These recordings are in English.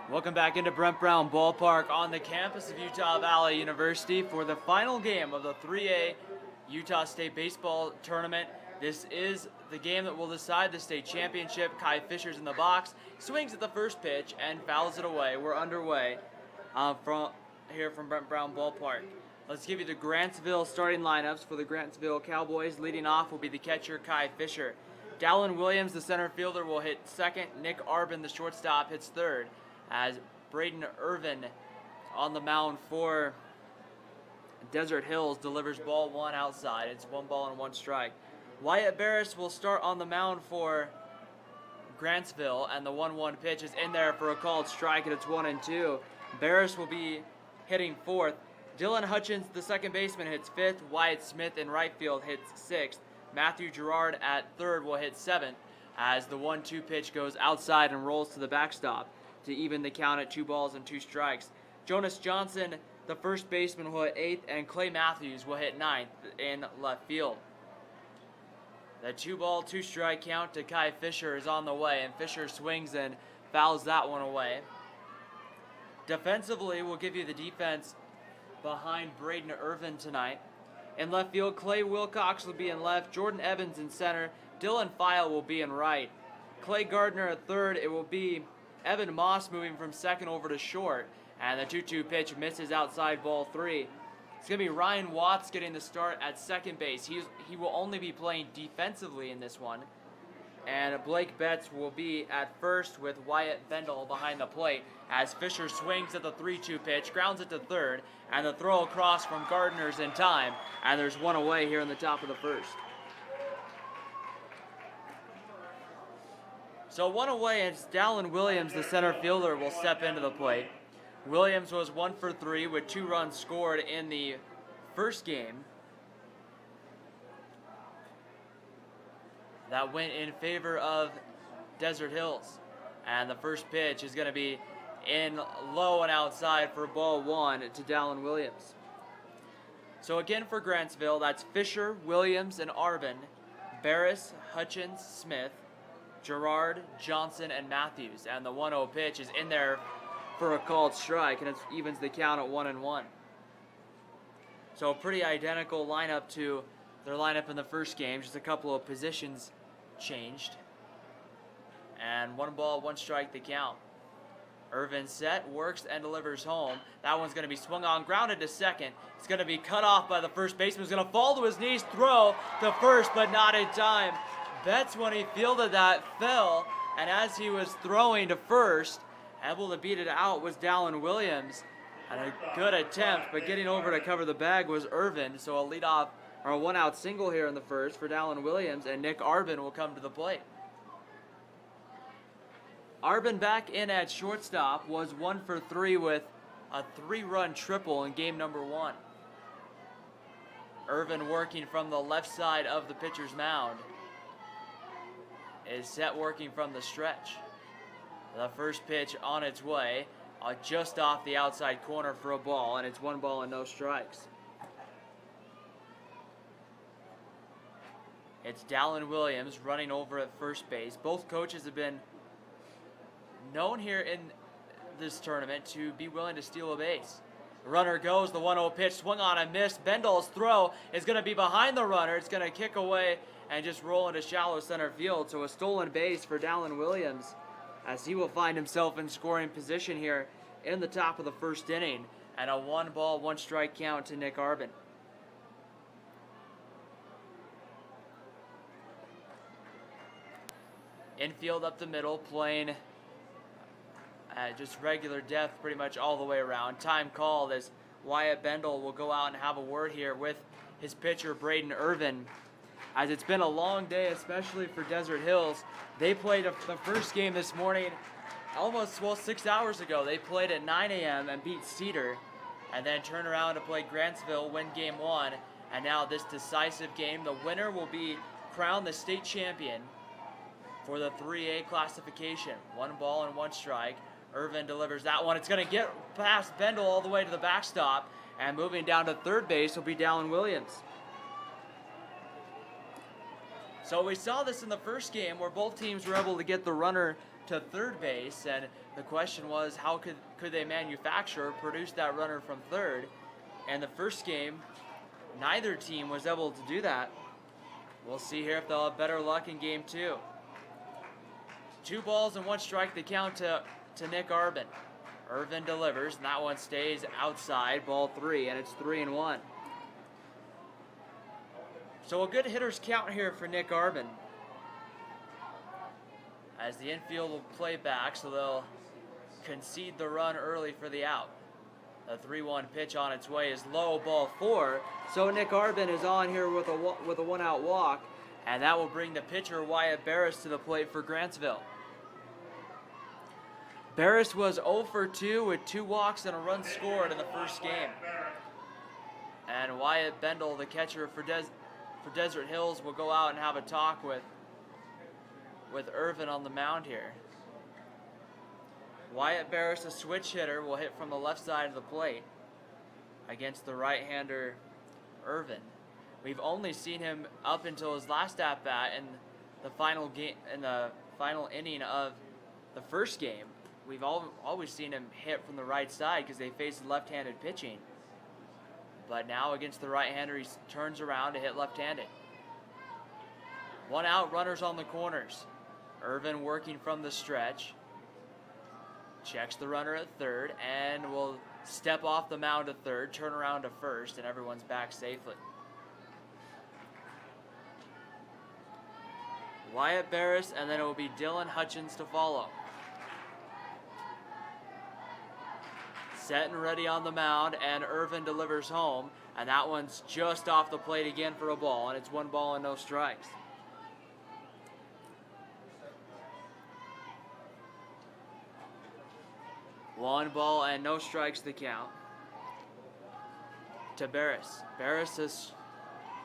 Welcome back into Brent Brown Ballpark on the campus of Utah Valley University for the final game of the 3A Utah State Baseball Tournament. This is the game that will decide the state championship. Kai Fisher's in the box, swings at the first pitch and fouls it away. We're underway from Brent Brown Ballpark. Let's give you the Grantsville starting lineups for the Grantsville Cowboys. Leading off will be the catcher, Kai Fisher. Dallin Williams, the center fielder, will hit second. Nick Arbin, the shortstop, hits third, as Braden Irvin on the mound for Desert Hills delivers ball one outside. It's 1-1 strike. Wyatt Barris will start on the mound for Grantsville, and the 1-1 pitch is in there for a called strike, and it's 1-2. Barris will be hitting fourth. Dylan Hutchins, the second baseman, hits fifth. Wyatt Smith in right field hits sixth. Matthew Gerard at third will hit seventh, as the 1-2 pitch goes outside and rolls to the backstop to even the count at 2-2 strikes. Jonas Johnson, the first baseman, will hit eighth, and Clay Matthews will hit ninth in left field. The 2-2 strike count to Kai Fisher is on the way, and Fisher swings and fouls that one away. Defensively, we'll give you the defense behind Braden Irvin tonight. In left field, Clay Wilcox will be in left, Jordan Evans in center, Dylan File will be in right. Clay Gardner at third, it will be Evan Moss moving from second over to short, and the 2-2 pitch misses outside ball three. It's going to be Ryan Watts getting the start at second base. He will only be playing defensively in this one. And Blake Betts will be at first with Wyatt Bendel behind the plate as Fisher swings at the 3-2 pitch, grounds it to third, and the throw across from Gardner's in time, and there's one away here in the top of the first. So one away, and it's Dallin Williams, the center fielder, will step into the plate. Williams was 1 for 3 with 2 runs scored in the first game. That went in favor of Desert Hills. And the first pitch is going to be in low and outside for ball one to Dallin Williams. So again for Grantsville, that's Fisher, Williams, and Arvin, Barris, Hutchins, Smith, Gerard, Johnson, and Matthews. And the 1-0 pitch is in there for a called strike, and it evens the count at 1-1. So a pretty identical lineup to their lineup in the first game, just a couple of positions changed. And 1-1 strike the count. Irvin set, works, and delivers home. That one's going to be swung on, grounded to second. It's going to be cut off by the first baseman. He's going to fall to his knees, throw to first, but not in time. Betts, when he fielded that, fell, and as he was throwing to first, able to beat it out was Dallin Williams. And a good attempt, but getting over to cover the bag was Irvin. So a leadoff or a one-out single here in the first for Dallin Williams, and Nick Arbin will come to the plate. Arbin back in at shortstop was 1 for 3 with a 3-run triple in game number 1. Irvin working from the left side of the pitcher's mound is set working from the stretch. The first pitch on its way, just off the outside corner for a ball, and it's 1 and no strikes. It's Dallin Williams running over at first base. Both coaches have been known here in this tournament to be willing to steal a base. The runner goes, the 1-0 pitch swung on and missed. Bendel's throw is going to be behind the runner. It's going to kick away and just roll into shallow center field. So a stolen base for Dallin Williams, as he will find himself in scoring position here in the top of the first inning, and a 1-1 strike count to Nick Arbin. Infield up the middle, playing just regular depth pretty much all the way around. Time called as Wyatt Bendel will go out and have a word here with his pitcher Braden Irvin, as it's been a long day, especially for Desert Hills. They played the first game this morning almost 6 hours ago. They played at 9 a.m. and beat Cedar, and then turned around to play Grantsville, win game 1, and now this decisive game. The winner will be crowned the state champion for the 3A classification. 1 strike. Irvin delivers that one. It's going to get past Bendel all the way to the backstop, and moving down to third base will be Dallin Williams. So we saw this in the first game where both teams were able to get the runner to third base, and the question was how could they manufacture or produce that runner from third? And the first game, neither team was able to do that. We'll see here if they'll have better luck in game 2. 2 balls and 1 strike the count to Nick Arbin. Irvin delivers, and that one stays outside, ball 3, and it's 3-1. So a good hitter's count here for Nick Arbin. As the infield will play back, so they'll concede the run early for the out. The 3-1 pitch on its way is low, ball 4. So Nick Arbin is on here with a 1-out walk, and that will bring the pitcher Wyatt Barris to the plate for Grantsville. Barris was 0 for 2 with 2 walks and a run scored in the first game. And Wyatt Bendel, the catcher for Desert Hills, will go out and have a talk with Irvin on the mound here. Wyatt Barris, a switch hitter, will hit from the left side of the plate against the right-hander Irvin. We've only seen him up until his last at-bat in the final inning of the first game. We've always seen him hit from the right side because they face left-handed pitching. But now against the right-hander, he turns around to hit left-handed. 1 out, runners on the corners. Irvin working from the stretch. Checks the runner at third and will step off the mound to third, turn around to first, and everyone's back safely. Wyatt Barris, and then it will be Dylan Hutchins to follow. Set and ready on the mound, and Irvin delivers home, and that one's just off the plate again for a ball, and it's 1 ball and no strikes. One ball and no strikes the count to Barris. Barris has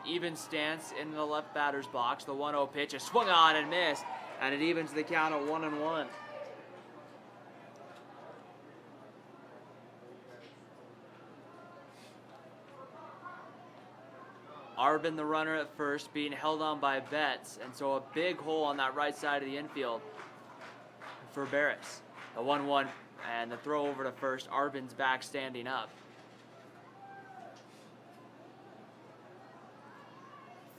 even stance in the left batter's box. The 1-0 pitch is swung on and missed, and it evens the count at 1-1. Arbin, the runner at first, being held on by Betts, and so a big hole on that right side of the infield for Barris. The 1-1 and the throw over to first. Arbin's back standing up.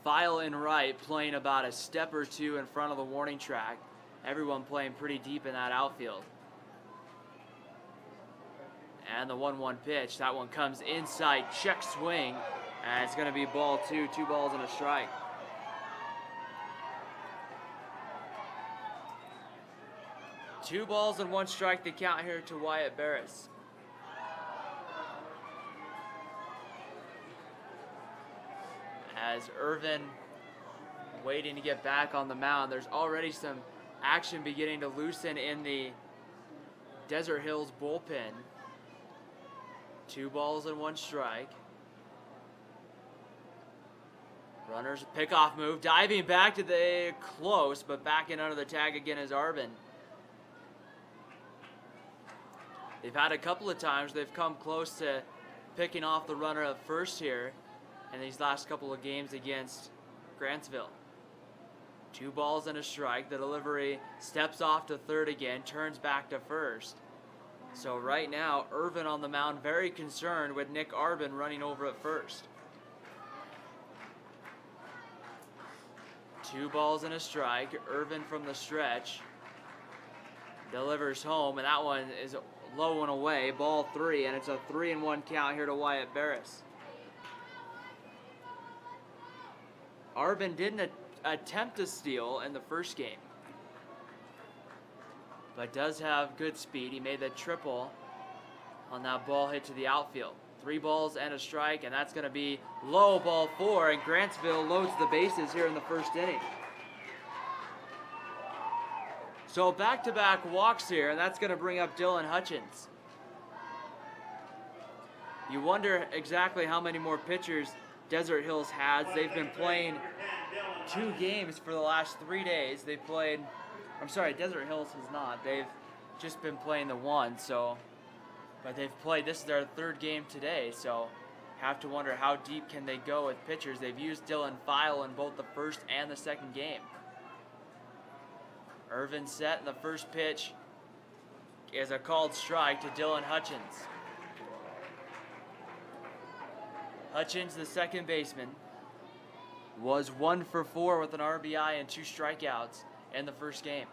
File in right, playing about a step or 2 in front of the warning track. Everyone playing pretty deep in that outfield. And the 1-1 pitch, that one comes inside, check swing, and it's going to be ball 2, 2 balls and a strike. Two balls and 1 strike the count here to Wyatt Barris. As Irvin waiting to get back on the mound, there's already some action beginning to loosen in the Desert Hills bullpen. 2 balls and 1 strike. Runners pickoff move, diving back to the close, but backing under the tag again is Arbin. They've had a couple of times they've come close to picking off the runner at first here in these last couple of games against Grantsville. 2 balls and a strike. The delivery steps off to third again, turns back to first. So right now, Irvin on the mound, very concerned with Nick Arbin running over at first. 2 balls and a strike. Irvin from the stretch delivers home, and that one is low and away, ball 3, and it's a 3-1 count here to Wyatt Barris. Arbin didn't attempt to steal in the first game, but does have good speed. He made the triple on that ball hit to the outfield. 3 balls and a strike, and that's going to be low, ball 4, and Grantsville loads the bases here in the first inning. So back-to-back walks here, and that's going to bring up Dylan Hutchins. You wonder exactly how many more pitchers Desert Hills has. They've been playing 2 games for the last 3 days. They've played, Desert Hills has not. They've just been playing the 1, so, but they've played, this is their 3rd game today, so have to wonder how deep can they go with pitchers. They've used Dylan File in both the first and the second game. Irvin set, and the first pitch is a called strike to Dylan Hutchins. Hutchins, the second baseman, was 1 for 4 with an RBI and 2 strikeouts in the first game.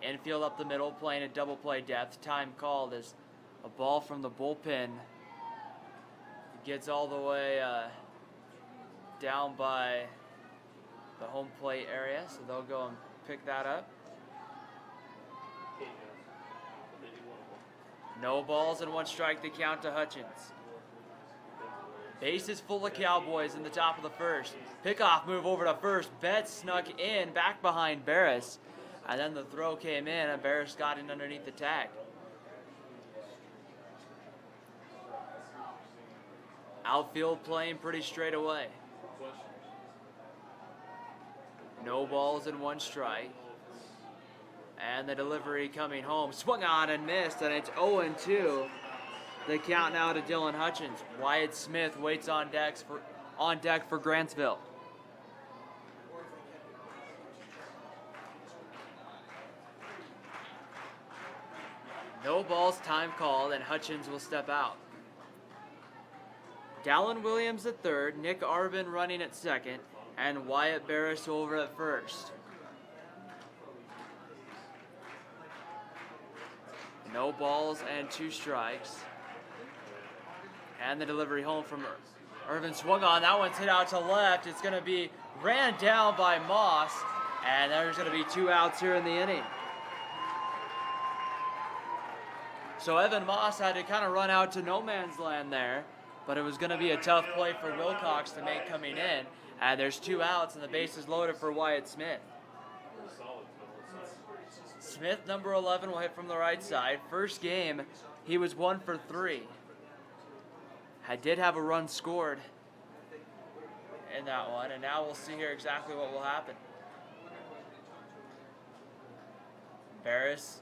Infield up the middle, playing at double play depth. Time called as a ball from the bullpen gets all the way down by the home plate area, so they'll go and pick that up. No balls and 1 strike, the count to Hutchins. Bases full of Cowboys in the top of the first. Pickoff move over to first. Betts snuck in back behind Barris. And then the throw came in and Barris got in underneath the tag. Outfield playing pretty straight away. No balls and 1 strike. And the delivery coming home. Swung on and missed, and it's 0-2. The count now to Dylan Hutchins. Wyatt Smith waits on deck for Grantsville. No balls, time called, and Hutchins will step out. Dallin Williams at third, Nick Arvin running at second, and Wyatt Barris over at first. No balls and 2 strikes. And the delivery home from Irvin swung on. That one's hit out to left. It's going to be ran down by Moss. And there's going to be 2 outs here in the inning. So Evan Moss had to kind of run out to no man's land there. But it was going to be a tough play for Wilcox to make coming in. And there's 2 outs and the base is loaded for Wyatt Smith. Smith, number 11, will hit from the right side. First game, he was 1 for 3. I did have a run scored in that one, and now we'll see here exactly what will happen. Barris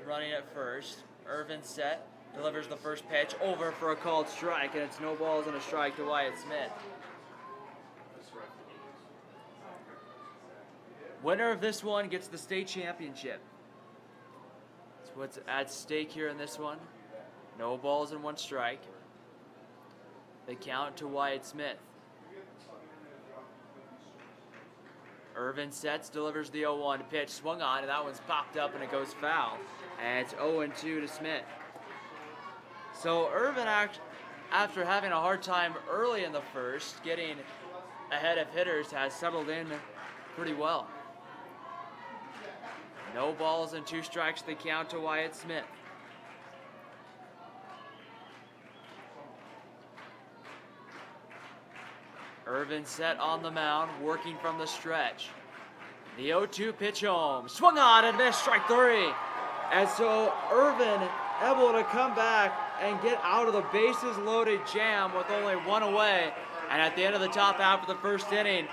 running at first. Irvin set, delivers the first pitch over for a called strike, and it's no balls and a strike to Wyatt Smith. Winner of this one gets the state championship. That's what's at stake here in this one. No balls and 1 strike. The count to Wyatt Smith. Irvin sets, delivers the 0-1 pitch, swung on, and that one's popped up and it goes foul. And it's 0-2 to Smith. So Irvin, after having a hard time early in the first, getting ahead of hitters, has settled in pretty well. No balls and 2 strikes, the count to Wyatt Smith. Irvin set on the mound, working from the stretch. The 0-2 pitch home. Swung on and missed, strike 3. And so Irvin able to come back and get out of the bases loaded jam with only 1 away. And at the end of the top half of the first inning,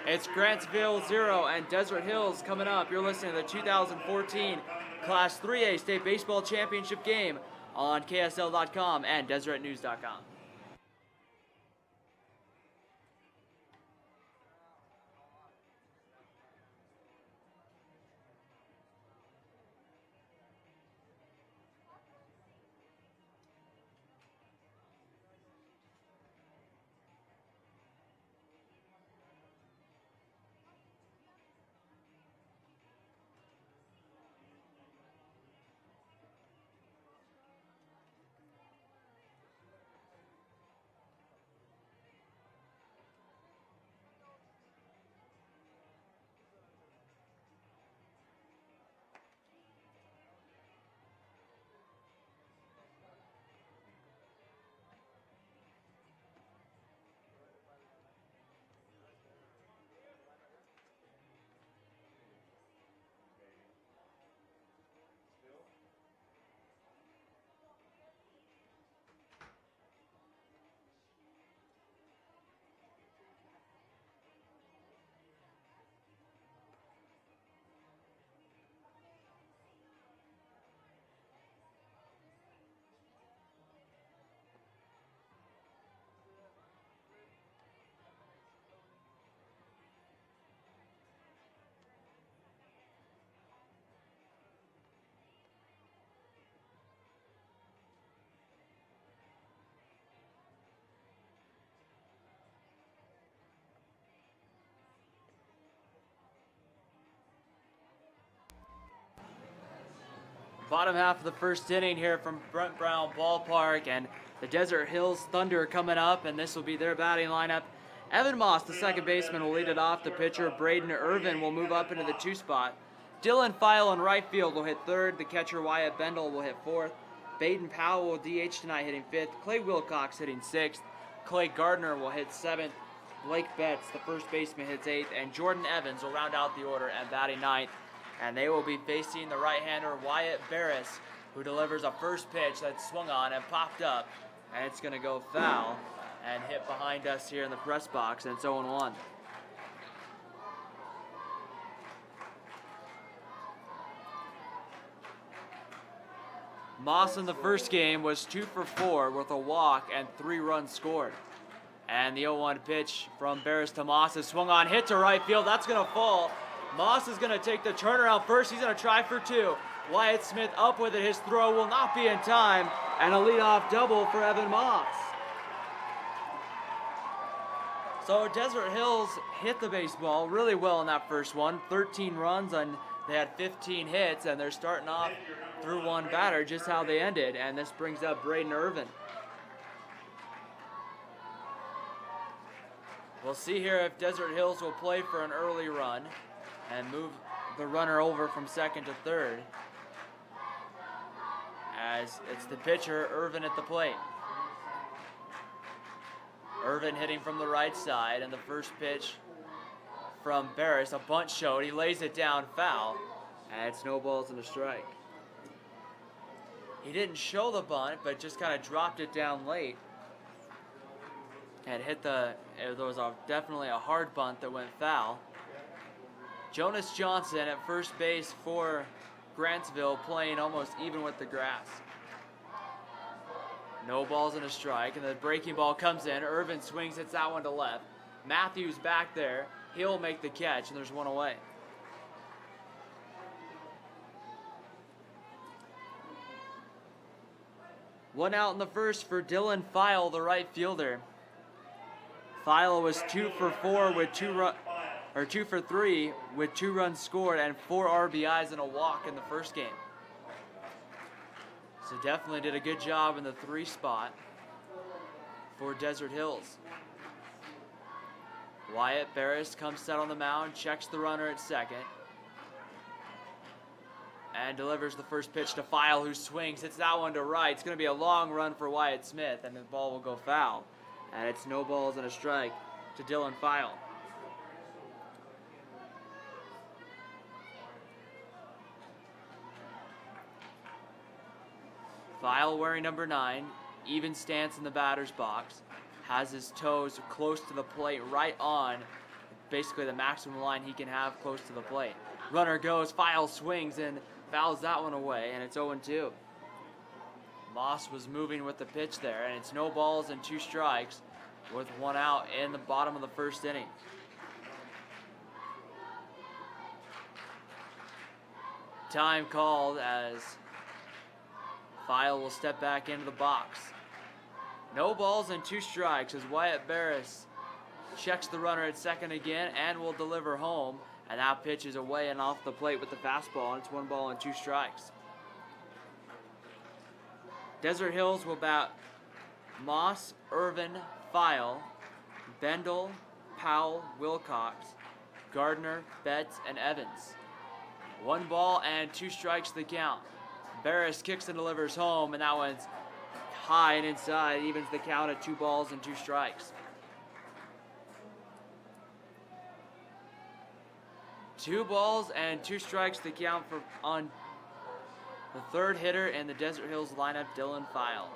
it's Grantsville 0 and Desert Hills coming up. You're listening to the 2014 Class 3A State Baseball Championship game on KSL.com and DeseretNews.com. Bottom half of the first inning here from Brent Brown Ballpark, and the Desert Hills Thunder coming up, and this will be their batting lineup. Evan Moss, the second baseman, will lead it off. The pitcher, Braden Irvin, will move up into the 2 spot. Dylan File in right field will hit 3rd. The catcher, Wyatt Bendel, will hit 4th. Baden Powell will DH tonight, hitting 5th. Clay Wilcox hitting 6th. Clay Gardner will hit 7th. Blake Betts, the first baseman, hits 8th. And Jordan Evans will round out the order and batting 9th. And they will be facing the right-hander, Wyatt Barris, who delivers a first pitch that swung on and popped up. And it's going to go foul and hit behind us here in the press box, and it's 0-1. Moss in the first game was 2 for 4 with a walk and 3 runs scored. And the 0-1 pitch from Barris to Moss is swung on, hit to right field. That's going to fall. Moss is going to take the turnaround first. He's going to try for 2. Wyatt Smith up with it. His throw will not be in time. And a leadoff double for Evan Moss. So Desert Hills hit the baseball really well in that first one. 13 runs, and they had 15 hits, and they're starting off through one batter, just how they ended. And this brings up Braden Irvin. We'll see here if Desert Hills will play for an early run and move the runner over from 2nd to 3rd. As it's the pitcher, Irvin, at the plate. Irvin hitting from the right side, and the first pitch from Barris, a bunt showed. He lays it down, foul, and it's no balls and a strike. He didn't show the bunt, but just kind of dropped it down late and hit there was definitely a hard bunt that went foul. Jonas Johnson at first base for Grantsville, playing almost even with the grass. No balls and a strike, and the breaking ball comes in. Irvin swings, hits that one to left. Matthews back there. He'll make the catch, and there's one away. One out in the first for Dylan File, the right fielder. File was 2 for 4 with 2 for 3 with 2 runs scored and 4 RBIs and a walk in the first game. So definitely did a good job in the 3 spot for Desert Hills. Wyatt Barris comes set on the mound, checks the runner at 2nd, and delivers the first pitch to File, who swings, hits that one to right. It's going to be a long run for Wyatt Smith, and the ball will go foul. And it's no balls and a strike to Dylan File. File, wearing number 9, even stance in the batter's box, has his toes close to the plate, right on basically the maximum line he can have close to the plate. Runner goes, File swings and fouls that one away, and it's 0-2. Moss was moving with the pitch there, and it's no balls and 2 strikes with 1 out in the bottom of the first inning. Time called as File will step back into the box. No balls and 2 strikes as Wyatt Barris checks the runner at 2nd again and will deliver home. And that pitch is away and off the plate with the fastball, and it's 1 ball and 2 strikes. Desert Hills will bat Moss, Irvin, File, Bendel, Powell, Wilcox, Gardner, Betts, and Evans. 1 ball and 2 strikes to the count. Barris kicks and delivers home, and that one's high and inside, evens the count at 2 balls and 2 strikes. 2 balls and 2 strikes to count on the 3rd hitter in the Desert Hills lineup, Dylan File.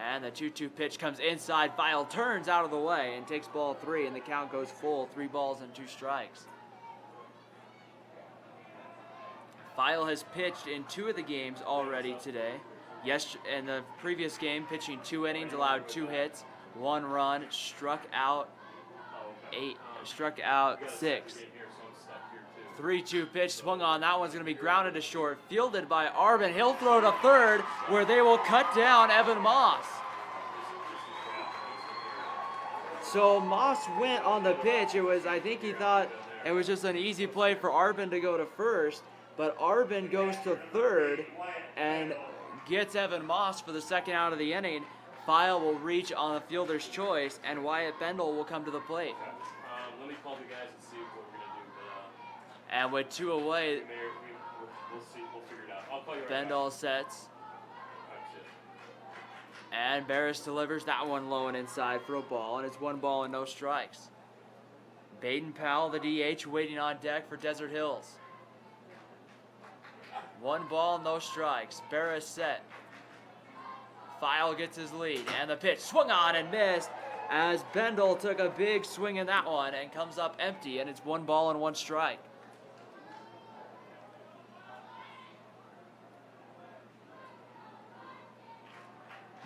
And the 2-2 pitch comes inside. File turns out of the way and takes ball 3, and the count goes full, 3 balls and 2 strikes. File has pitched in 2 of the games already today. In the previous game, pitching 2 innings, allowed 2 hits, 1 run, struck out 6. 3-2 pitch swung on. That one's going to be grounded to short, fielded by Arvin. He'll throw to 3rd, where they will cut down Evan Moss. So Moss went on the pitch. I think he thought it was just an easy play for Arvin to go to 1st, but Arvin goes to third and gets Evan Moss for the second out of the inning. File will reach on the fielder's choice, and Wyatt Bendel will come to the plate. Let me call the guys and see what we're going to do. And with 2 away, We'll see. We'll figure it out. I'll call you right Bendel back. sets. That's it. And Barris delivers that one low and inside for a ball, and it's 1 ball and no strikes. Baden Powell, the DH, waiting on deck for Desert Hills. 1 ball, no strikes. Barris set. File gets his lead, and the pitch swung on and missed as Bendel took a big swing in that one and comes up empty, and it's 1 ball and 1 strike.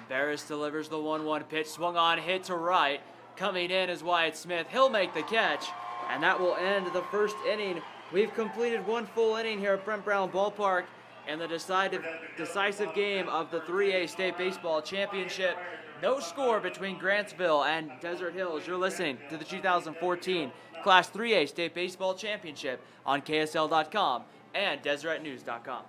Barris delivers the 1-1 pitch, swung on, hit to right. Coming in is Wyatt Smith. He'll make the catch, and that will end the first inning. We've completed 1 full inning here at Brent Brown Ballpark in the decisive game of the 3A State Baseball Championship. No score between Grantsville and Desert Hills. You're listening to the 2014 Class 3A State Baseball Championship on KSL.com and DeseretNews.com.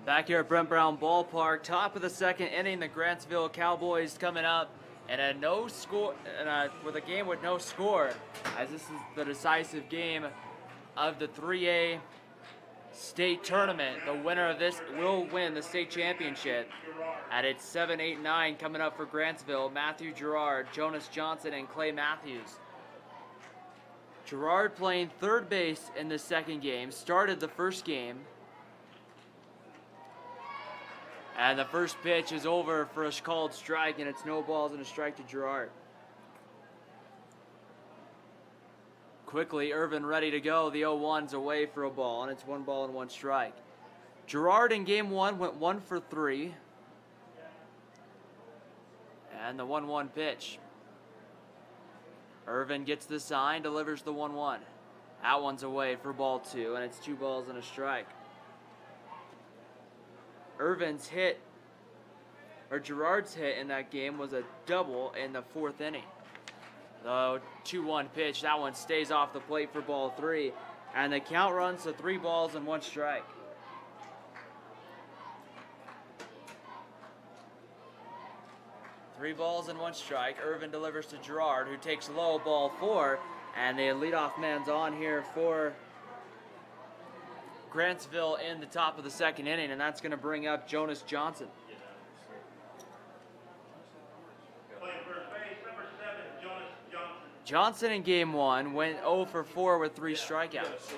Back here at Brent Brown Ballpark, top of the second inning, the Grantsville Cowboys coming up, and with a game with no score, as this is the decisive game of the 3A state tournament. The winner of this will win the state championship. At its 7, 8, 9 coming up for Grantsville, Matthew Gerard, Jonas Johnson, and Clay Matthews. Gerard playing third base in the second game, started the first game. And the first pitch is over for a called strike, and it's no balls and a strike to Gerard. Quickly, Irvin ready to go. The 0-1's away for a ball, and it's 1 ball and 1 strike. Gerard in game 1 went 1 for 3. And the 1-1 pitch. Irvin gets the sign, delivers the 1-1. That one's away for ball 2, and it's 2 balls and a strike. Gerard's hit in that game was a double in the 4th inning. The 2-1 pitch, that one stays off the plate for ball 3, and the count runs to 3 balls and 1 strike. Three balls and 1 strike. Irvin delivers to Gerard, who takes low, ball 4, and the leadoff man's on here for Grantsville in the top of the second inning, and that's going to bring up Jonas Johnson. Johnson in game 1 went 0 for 4 with 3 strikeouts.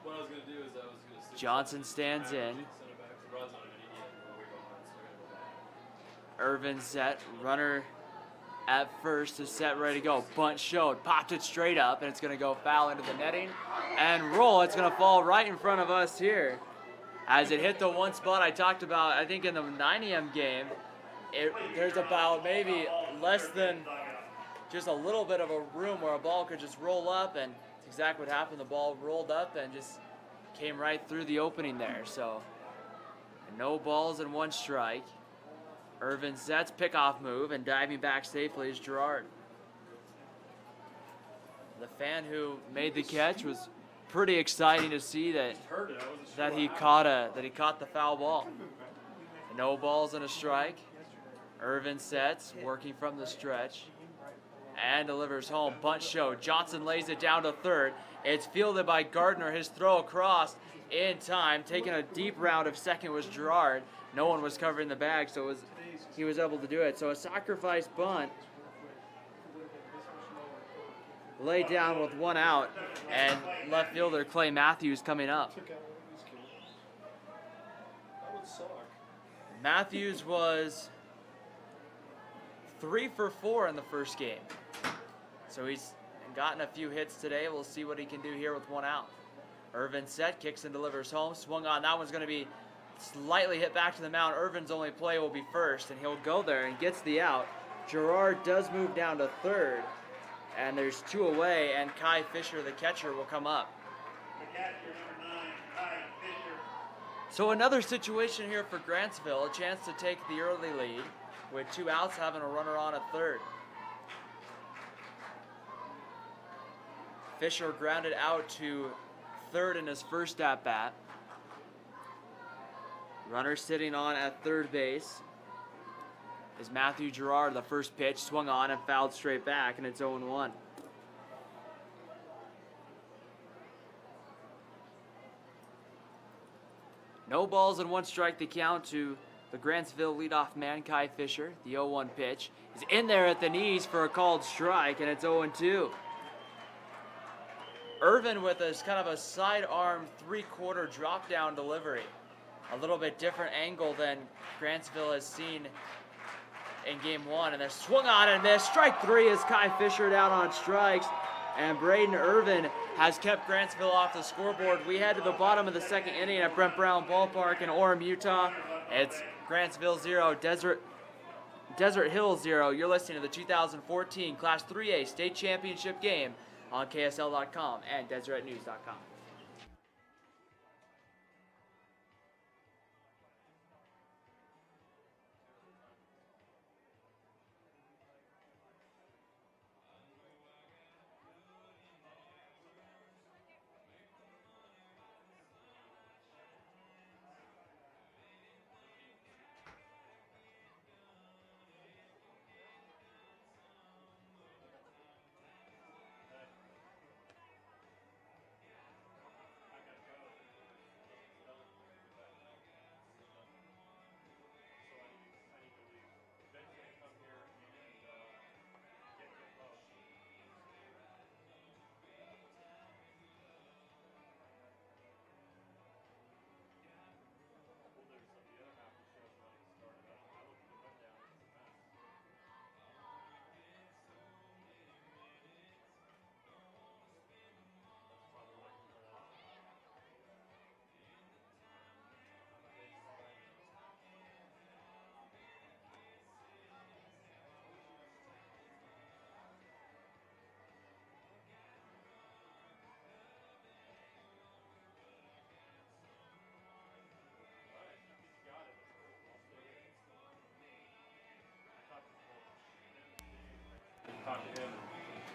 What I was going to do is I was going to see Johnson stands in. Irvin set, runner at first is set, ready to go. Bunt showed, popped it straight up, and it's going to go foul into the netting and roll. It's going to fall right in front of us here. As it hit the one spot I talked about, I think in the 9 a.m. game, there's about maybe less than just a little bit of a room where a ball could just roll up, and it's exactly what happened. The ball rolled up and just came right through the opening there. So no balls and 1 strike. Irvin sets, pickoff move, and diving back safely is Gerard. The fan who made the catch was pretty exciting to see that he caught the foul ball. No balls and a strike. Irvin sets, working from the stretch, and delivers home. Bunt show. Johnson lays it down to third. It's fielded by Gardner. His throw across in time. Taking a deep round of second was Gerard. No one was covering the bag, so he was able to do it. So a sacrifice bunt laid down with 1 out, and left fielder Clay Matthews coming up. Matthews was 3 for 4 in the first game. So he's gotten a few hits today. We'll see what he can do here with 1 out. Irvin set, kicks and delivers home. Swung on. That one's going to be slightly hit back to the mound. Irvin's only play will be first, and he'll go there and gets the out. Gerard does move down to third, and there's 2 away, and Kai Fisher, the catcher, will come up. So another situation here for Grantsville, a chance to take the early lead with 2 outs, having a runner on at third. Fisher grounded out to third in his first at-bat. Runner sitting on at third base is Matthew Gerard. The first pitch swung on and fouled straight back, and it's 0-1. No balls and 1 strike, the count to the Grantsville leadoff man, Kai Fisher. The 0-1 pitch is in there at the knees for a called strike, and it's 0-2. Irvin with a kind of a sidearm 3/4 drop down delivery. A little bit different angle than Grantsville has seen in game 1. And they're swung on and missed. Strike 3 is Kai Fisher down on strikes. And Braden Irvin has kept Grantsville off the scoreboard. We head to the bottom of the 2nd inning at Brent Brown Ballpark in Orem, Utah. It's Grantsville 0, Desert Hills 0. You're listening to the 2014 Class 3A State Championship game on KSL.com and DeseretNews.com.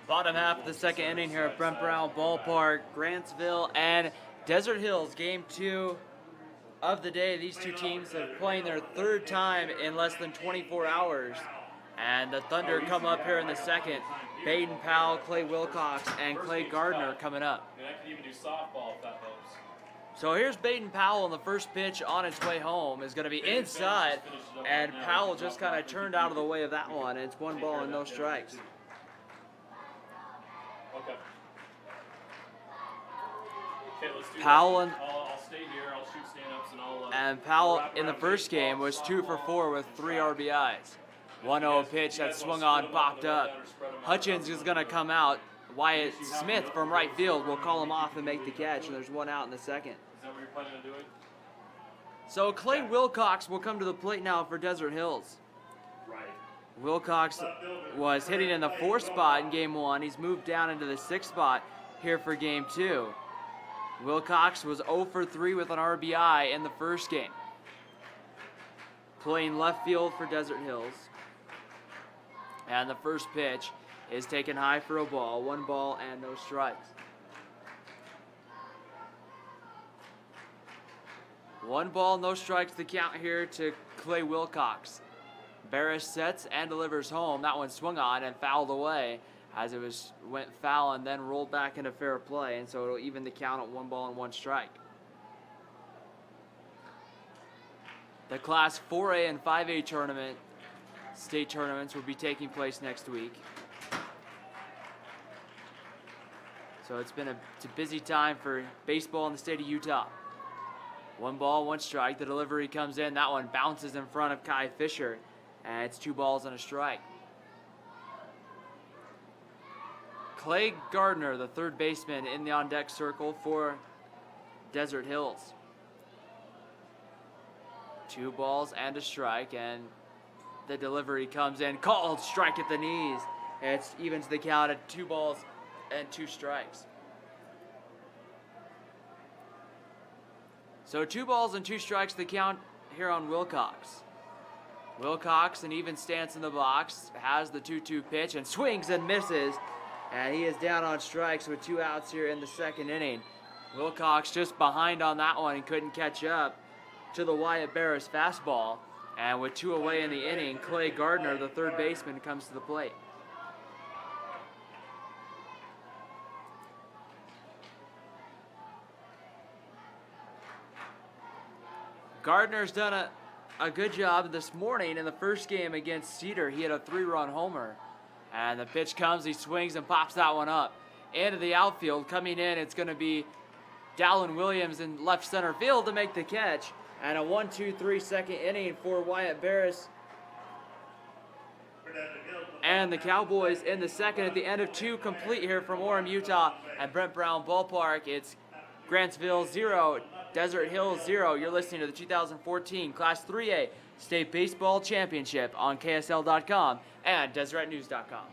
Bottom half of the 2nd inning here at Brent Brown Ballpark, Grantsville and Desert Hills, game 2 of the day. These 2 teams are playing their 3rd time in less than 24 hours. And the Thunder come up here in the 2nd. Baden Powell, Clay Wilcox, and Clay Gardner coming up. And I can even do softball if that helps. So here's Baden Powell, and the first pitch on its way home is going to be inside, and Powell just kind of turned out of the way of that one. And it's 1 ball and no strikes. Okay. Okay, let's do Powell and I'll stay here. I'll shoot stand-ups and I'll. And Powell wrap in the around first baseball, game was 2 for softball, 4 with and 3 track. RBIs. If 1-0 you pitch that guys swung wanna on, split 'em up popped on the up. way down or spread 'em out, Hutchins is going to come out. Wyatt You have Smith to from go right to field the will call him week, off you and can make the lead up catch, to and it. there's one out in the second. Is that what you're planning on doing? So Clay Wilcox will come to the plate now for Desert Hills. Right. Wilcox was hitting in the 4th spot in game 1. He's moved down into the 6th spot here for game 2. Wilcox was 0 for 3 with an RBI in the first game. Playing left field for Desert Hills. And the first pitch is taken high for a ball. 1 ball and no strikes. 1 ball, no strikes the count here to Clay Wilcox. Barris sets and delivers home. That one swung on and fouled away as it went foul and then rolled back into fair play, and so it'll even the count at 1 ball and 1 strike. The Class 4A and 5A tournament, state tournaments, will be taking place next week. So it's a busy time for baseball in the state of Utah. 1 ball, 1 strike. The delivery comes in. That one bounces in front of Kai Fisher, and it's 2 balls and a strike. Clay Gardner, the third baseman, in the on-deck circle for Desert Hills. 2 balls and a strike, and the delivery comes in. Called strike at the knees. It evens the count at 2 balls and 2 strikes. So 2 balls and 2 strikes the count here on Wilcox. Wilcox, an even stance in the box, has the 2-2 pitch and swings and misses. And he is down on strikes with 2 outs here in the second inning. Wilcox just behind on that one and couldn't catch up to the Wyatt Barris fastball. And with 2 away in the inning, Clay Gardner, the third baseman, comes to the plate. Gardner's done a good job this morning in the first game against Cedar. He had a 3-run homer. And the pitch comes, he swings and pops that one up. Into the outfield, coming in, it's going to be Dallin Williams in left center field to make the catch. And a 1-2-3 second inning for Wyatt Barris. And the Cowboys in the second at the end of 2 complete here from Orem, Utah at Brent Brown Ballpark. It's Grantsville 0, Desert Hills 0. You're listening to the 2014 Class 3A State Baseball Championship on KSL.com and DeseretNews.com.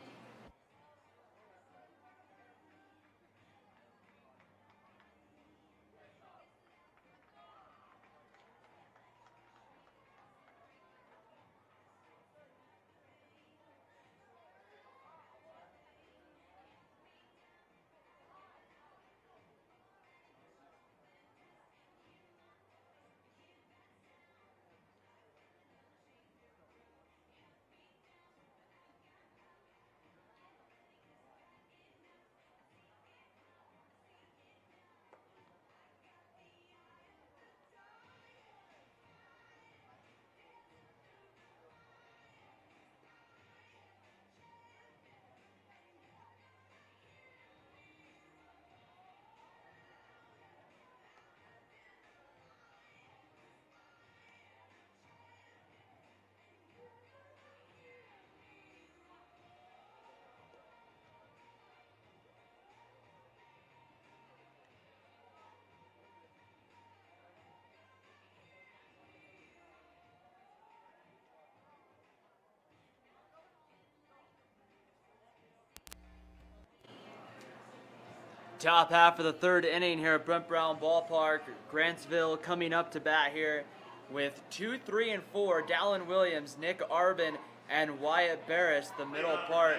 Top half of the third inning here at Brent Brown Ballpark. Grantsville coming up to bat here with 2, 3, and 4. Dallin Williams, Nick Arbin, and Wyatt Barris, the middle part.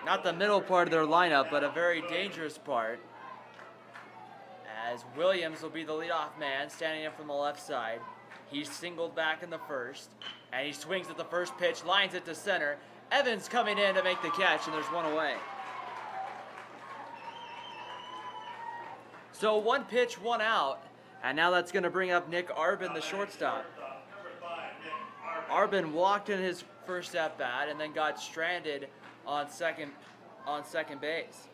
Not the middle part of their lineup, but a very dangerous part. As Williams will be the leadoff man, standing in from the left side. He's singled back in the first, and he swings at the first pitch, lines it to center. Evans coming in to make the catch, and there's 1 away. So 1 pitch, 1 out, and now that's going to bring up Nick Arbin, the shortstop. Arbin walked in his first at bat and then got stranded on second base.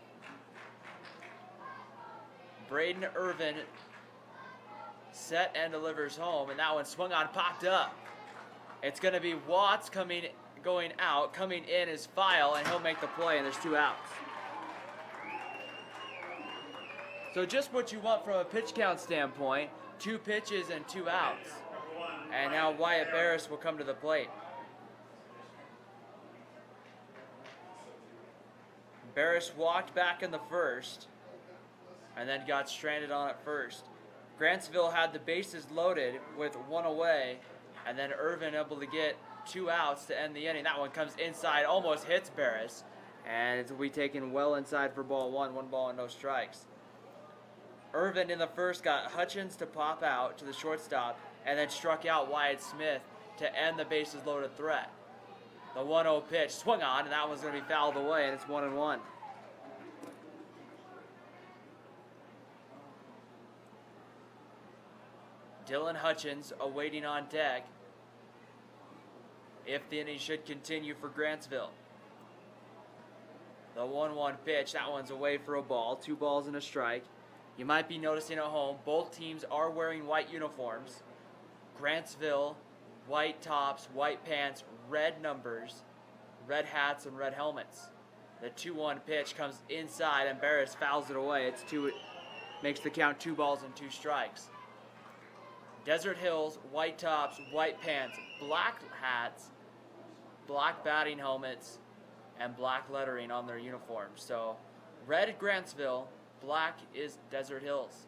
Braden Irvin set and delivers home, and that one swung on, popped up. It's going to be Watts going out. Coming in is File, and he'll make the play, and there's 2 outs. So just what you want from a pitch count standpoint, 2 pitches and 2 outs. And now Wyatt Barris will come to the plate. Barris walked back in the first and then got stranded on at first. Grantsville had the bases loaded with 1 away, and then Irvin able to get 2 outs to end the inning. That one comes inside, almost hits Barris, and it will be taken well inside for ball 1, 1 ball and no strikes. Irvin in the first got Hutchins to pop out to the shortstop and then struck out Wyatt Smith to end the bases loaded threat. The 1-0 pitch swung on, and that one's going to be fouled away, and it's 1-1. Dylan Hutchins awaiting on deck if the inning should continue for Grantsville. The 1-1 pitch, that one's away for a ball, 2 balls and a strike. You might be noticing at home, both teams are wearing white uniforms. Grantsville, white tops, white pants, red numbers, red hats, and red helmets. The 2-1 pitch comes inside, and Barris fouls it away. It makes the count 2 balls and 2 strikes. Desert Hills, white tops, white pants, black hats, black batting helmets, and black lettering on their uniforms. So red Grantsville, black is Desert Hills.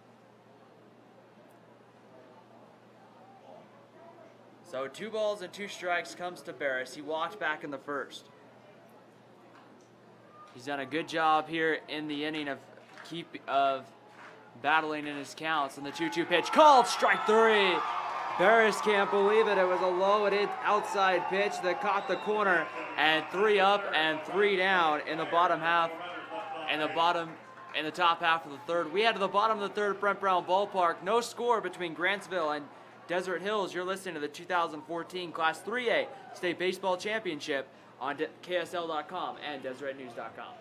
So 2 balls and 2 strikes comes to Barris. He walked back in the first. He's done a good job here in the inning of battling in his counts. And the 2-2 pitch called, strike 3. Barris can't believe it. It was a low and outside pitch that caught the corner, and 3 up and 3 down in the bottom half. In the top half of the third. We head to the bottom of the third, Brent Brown Ballpark. No score between Grantsville and Desert Hills. You're listening to the 2014 Class 3A State Baseball Championship on KSL.com and DeseretNews.com.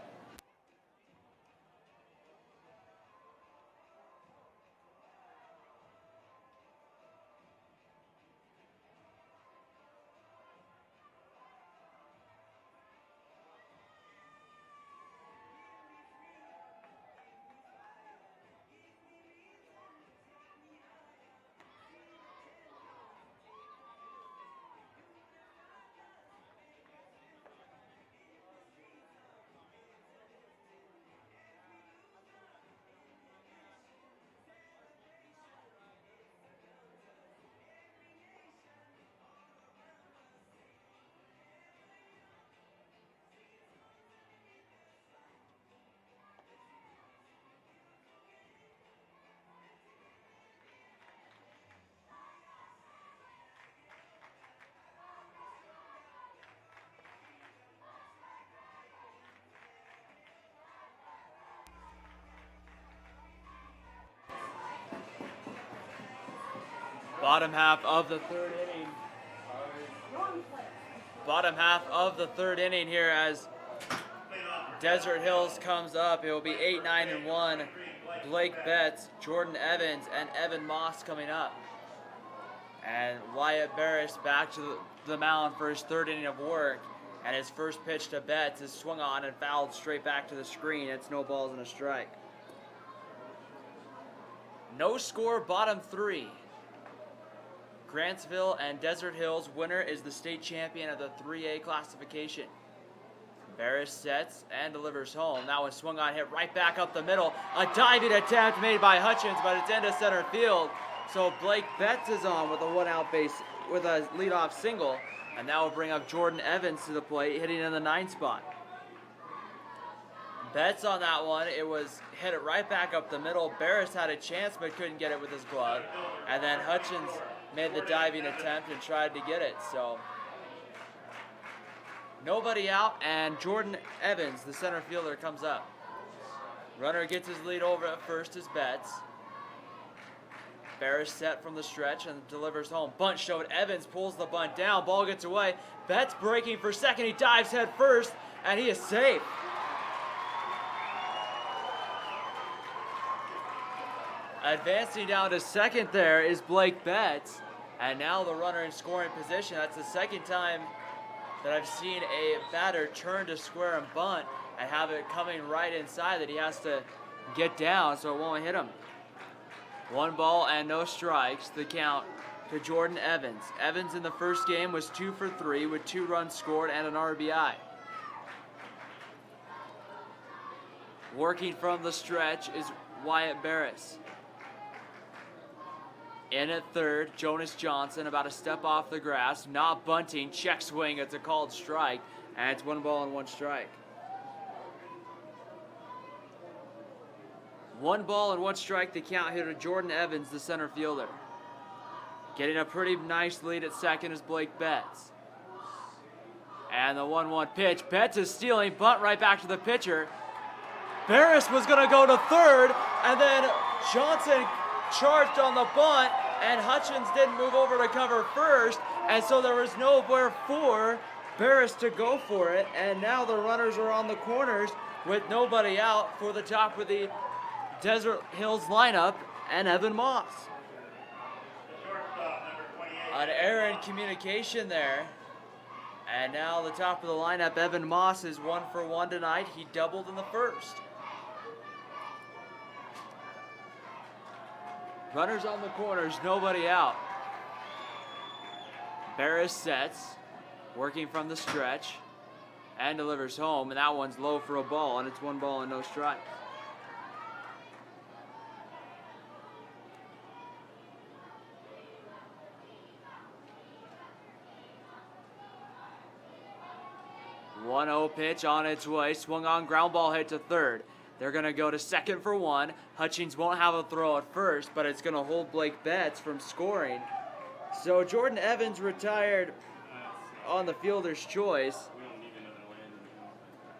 Bottom half of the third inning. Bottom half of the third inning here as Desert Hills comes up. It will be 8, 9, and 1. Blake Betts, Jordan Evans, and Evan Moss coming up. And Wyatt Barris back to the mound for his third inning of work. And his first pitch to Betts is swung on and fouled straight back to the screen. It's no balls and a strike. No score, bottom 3. Grantsville and Desert Hills. Winner is the state champion of the 3A classification. Barris sets and delivers home. That one swung on, hit right back up the middle. A diving attempt made by Hutchins, but it's into center field. So Blake Betts is on with a 1-out base with a leadoff single, and that will bring up Jordan Evans to the plate, hitting in the 9 spot. Betts on that one, hit it right back up the middle. Barris had a chance but couldn't get it with his glove, and then Hutchins made the diving attempt and tried to get it. So nobody out, and Jordan Evans, the center fielder, comes up. Runner gets his lead over at first is Betts. Barris set from the stretch and delivers home. Bunt showed. Evans pulls the bunt down. Ball gets away. Betts breaking for second. He dives head first, and he is safe. Advancing down to second there is Blake Betts. And now the runner in scoring position. That's the second time that I've seen a batter turn to square and bunt and have it coming right inside that he has to get down so it won't hit him. 1 ball and no strikes, the count to Jordan Evans. Evans in the first game was 2 for 3 with 2 runs scored and an RBI. Working from the stretch is Wyatt Barris. In at third, Jonas Johnson about a step off the grass, not bunting, check swing, it's a called strike, and it's 1 ball and 1 strike. 1 ball and 1 strike, the count here to Jordan Evans, the center fielder. Getting a pretty nice lead at second is Blake Betts. And the 1-1 pitch, Betts is stealing, bunt right back to the pitcher. Barris was gonna go to third, and then Johnson charged on the bunt, and Hutchins didn't move over to cover first, and so there was nowhere for Barris to go for it, and now the runners are on the corners with nobody out for the top of the Desert Hills lineup and Evan Moss. An error in communication there, and now the top of the lineup, Evan Moss, is 1 for 1 tonight. He doubled in the first. Runners on the corners, nobody out. Barris sets, working from the stretch, and delivers home, and that one's low for a ball, and it's 1 ball and no strike. One 1-0 pitch on its way, swung on, ground ball hit to third. They're going to go to second for 1. Hutchins won't have a throw at first, but it's going to hold Blake Betts from scoring. So Jordan Evans retired on the fielder's choice.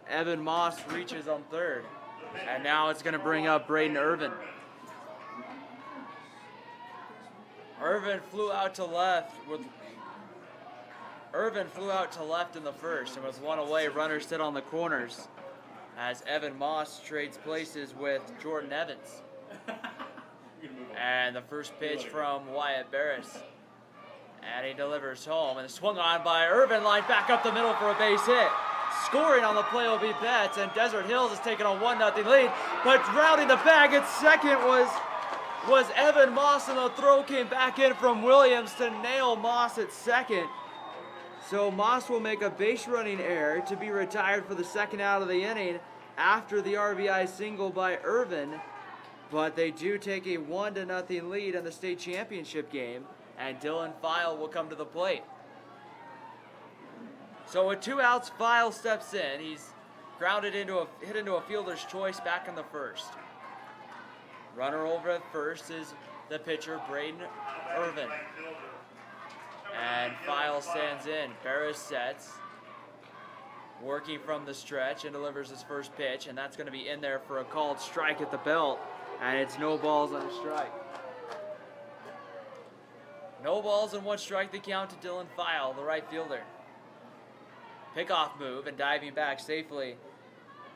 Evan Moss reaches on third. And now it's going to bring up Braden Irvin. Irvin flew out to left in the first, and with 1 away, runners sit on the corners as Evan Moss trades places with Jordan Evans. And the first pitch from Wyatt Barris. And he delivers home, and swung on by Irvin, lined back up the middle for a base hit. Scoring on the play will be Betts, and Desert Hills has taken a 1-0 lead, but rounding the bag at second was Evan Moss, and the throw came back in from Williams to nail Moss at second. So Moss will make a base running error to be retired for the second out of the inning after the RBI single by Irvin. But they do take a 1-0 lead in the state championship game, and Dylan File will come to the plate. So with 2 outs, File steps in. He's hit into a fielder's choice back in the first. Runner over at first is the pitcher, Braden Irvin. And File stands in. Barris sets, working from the stretch, and delivers his first pitch, and that's going to be in there for a called strike at the belt, and it's no balls and a strike. No balls and 1 strike, the count to Dylan File, the right fielder. Pickoff move, and diving back safely,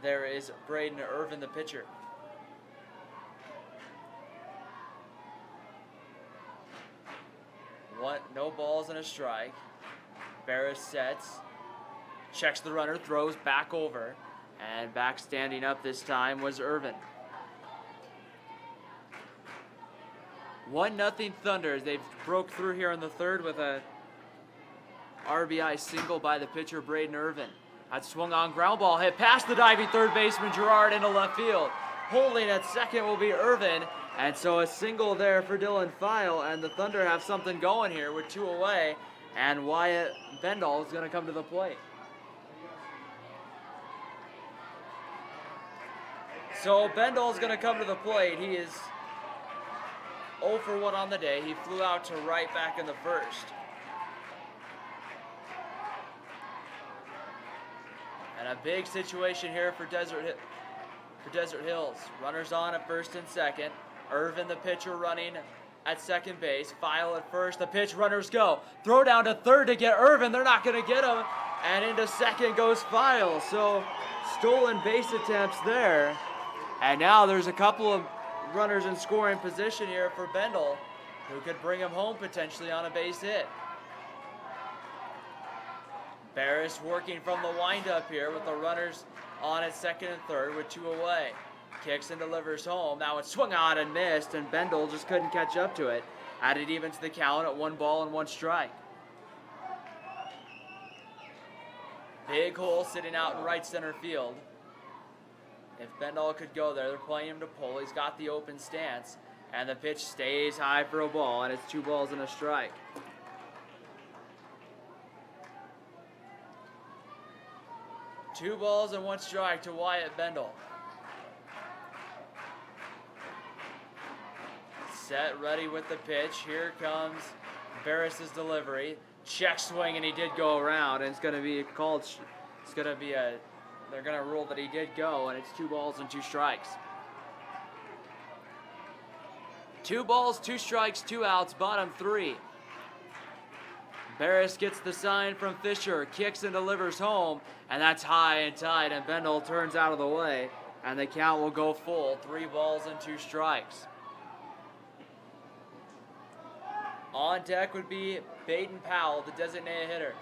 there is Braden Irvin, the pitcher. No balls and a strike. Barris sets, checks the runner, throws back over, and back standing up this time was Irvin. 1-0 Thunder as they've broke through here in the third with a RBI single by the pitcher Braden Irvin. That swung on, ground ball hit past the diving third baseman Gerard into left field. Holding at second will be Irvin. And so a single there for Dylan File, and the Thunder have something going here with 2 away, and Wyatt Bendall is going to come to the plate. So Bendall is going to come to the plate. He is 0 for 1 on the day. He flew out to right back in the first. And a big situation here for Desert Hills. Runners on at first and second. Irvin, the pitcher, running at second base. File at first. The pitch, runners go. Throw down to third to get Irvin. They're not going to get him. And into second goes File. So stolen base attempts there. And now there's a couple of runners in scoring position here for Bendel, who could bring him home potentially on a base hit. Barris working from the windup here with the runners on at second and third with 2 away. Kicks and delivers home. Now it's swung on and missed, and Bendel just couldn't catch up to it. Added even to the count at 1 ball and 1 strike. Big hole sitting out in right center field. If Bendel could go there, they're playing him to pull. He's got the open stance, and the pitch stays high for a ball, and it's 2 balls and a strike. Two balls and 1 strike to Wyatt Bendel. Set, ready with the pitch. Here comes Barris's delivery. Check swing, and he did go around, and it's going to be called. It's going to be a. They're going to rule that he did go, and it's 2 balls and 2 strikes. 2 balls, 2 strikes, 2 outs, bottom 3. Barris gets the sign from Fisher, kicks and delivers home, and that's high and tight, and Bendel turns out of the way, and the count will go full. 3 balls and 2 strikes. On deck would be Baden Powell, the designated hitter.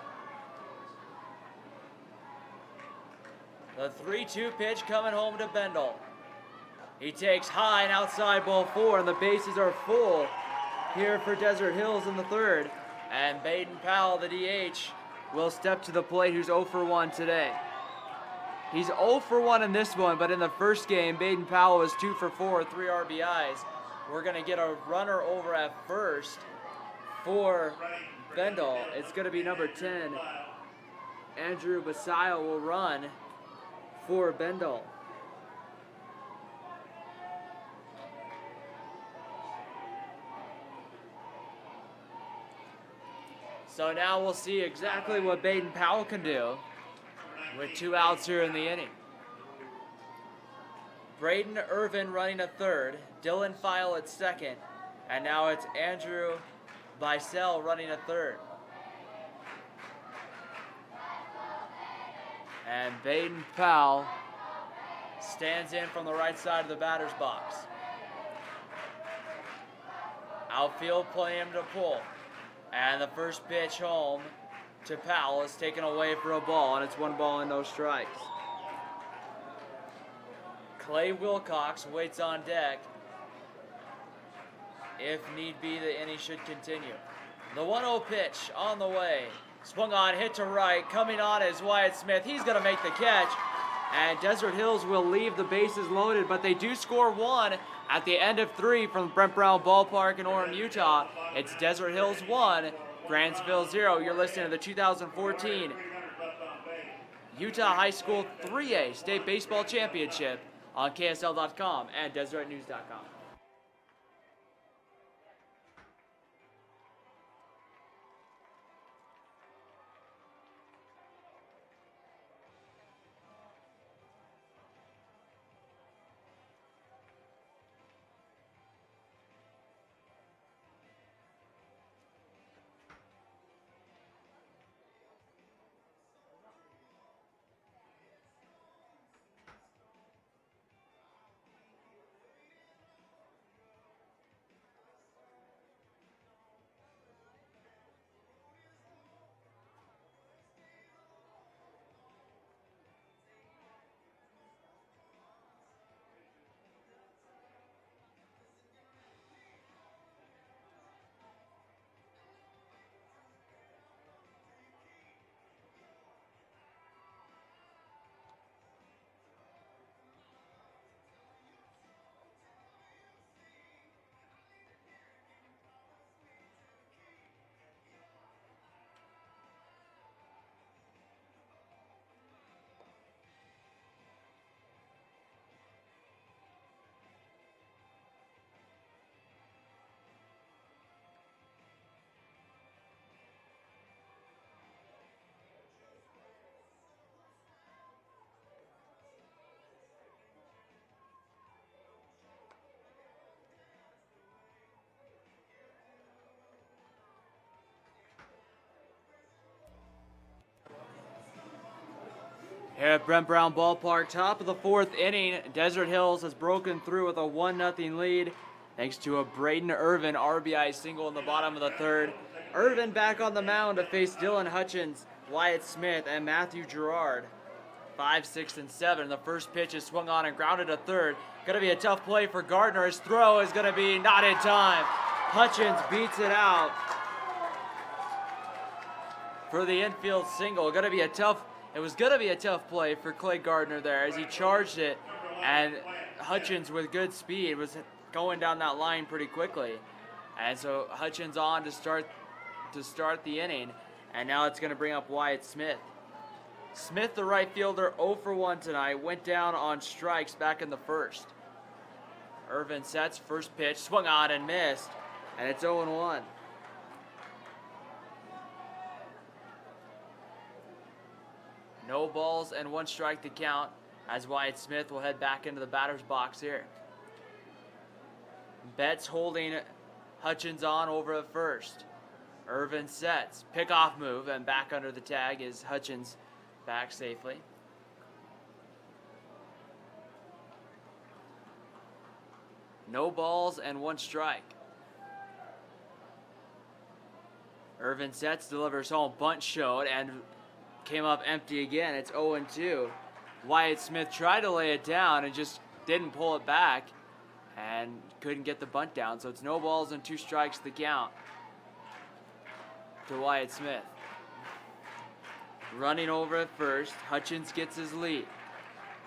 The 3-2 pitch coming home to Bendel. He takes high and outside ball 4, and the bases are full here for Desert Hills in the third. And Baden Powell, the DH, will step to the plate, who's 0 for 1 today. He's 0 for 1 in this one, but in the first game, Baden Powell was 2 for 4, 3 RBIs. We're going to get a runner over at first for Bendel. It's going to be number 10. Andrew Basayo will run for Bendel. So now we'll see exactly what Baden Powell can do with 2 outs here in the inning. Braden Irvin running at third, Dylan File at second, and now it's Andrew Bicel running at third. And Baden Powell stands in from the right side of the batter's box. Outfield playing him to pull. And the first pitch home to Powell is taken away for a ball, and it's 1 ball and no strikes. Clay Wilcox waits on deck. If need be, the inning should continue. The 1-0 pitch on the way. Swung on, hit to right. Coming on is Wyatt Smith. He's going to make the catch. And Desert Hills will leave the bases loaded, but they do score 1 at the end of 3 from Brent Brown Ballpark in Orem, Utah. It's Desert Hills 1, Grantsville 0. You're listening to the 2014 Utah High School 3A State Baseball Championship on KSL.com and DesertNews.com. Here at Brent Brown Ballpark, top of the 4th inning, Desert Hills has broken through with a 1-0 lead thanks to a Braden Irvin RBI single in the bottom of the 3rd. Irvin back on the mound to face Dylan Hutchins, Wyatt Smith, and Matthew Gerard. 5, 6, and 7. The first pitch is swung on and grounded to 3rd. Going to be a tough play for Gardner. His throw is going to be not in time. Hutchins beats it out for the infield single. It was going to be a tough play for Clay Gardner there as he charged it, and Hutchins with good speed was going down that line pretty quickly. And so Hutchins on to start the inning, and now it's going to bring up Wyatt Smith. Smith, the right fielder, 0 for 1 tonight, went down on strikes back in the 1st. Irvin sets, first pitch, swung on and missed, and it's 0-1. No balls and 1 strike to count as Wyatt Smith will head back into the batter's box here. Betts holding Hutchins on over at first. Irvin sets, pickoff move, and back under the tag is Hutchins back safely. No balls and 1 strike. Irvin sets, delivers home, bunt showed, and came up empty again. It's 0-2. Wyatt Smith tried to lay it down and just didn't pull it back and couldn't get the bunt down. So it's no balls and 2 strikes to count to Wyatt Smith. Running over at first, Hutchins gets his lead.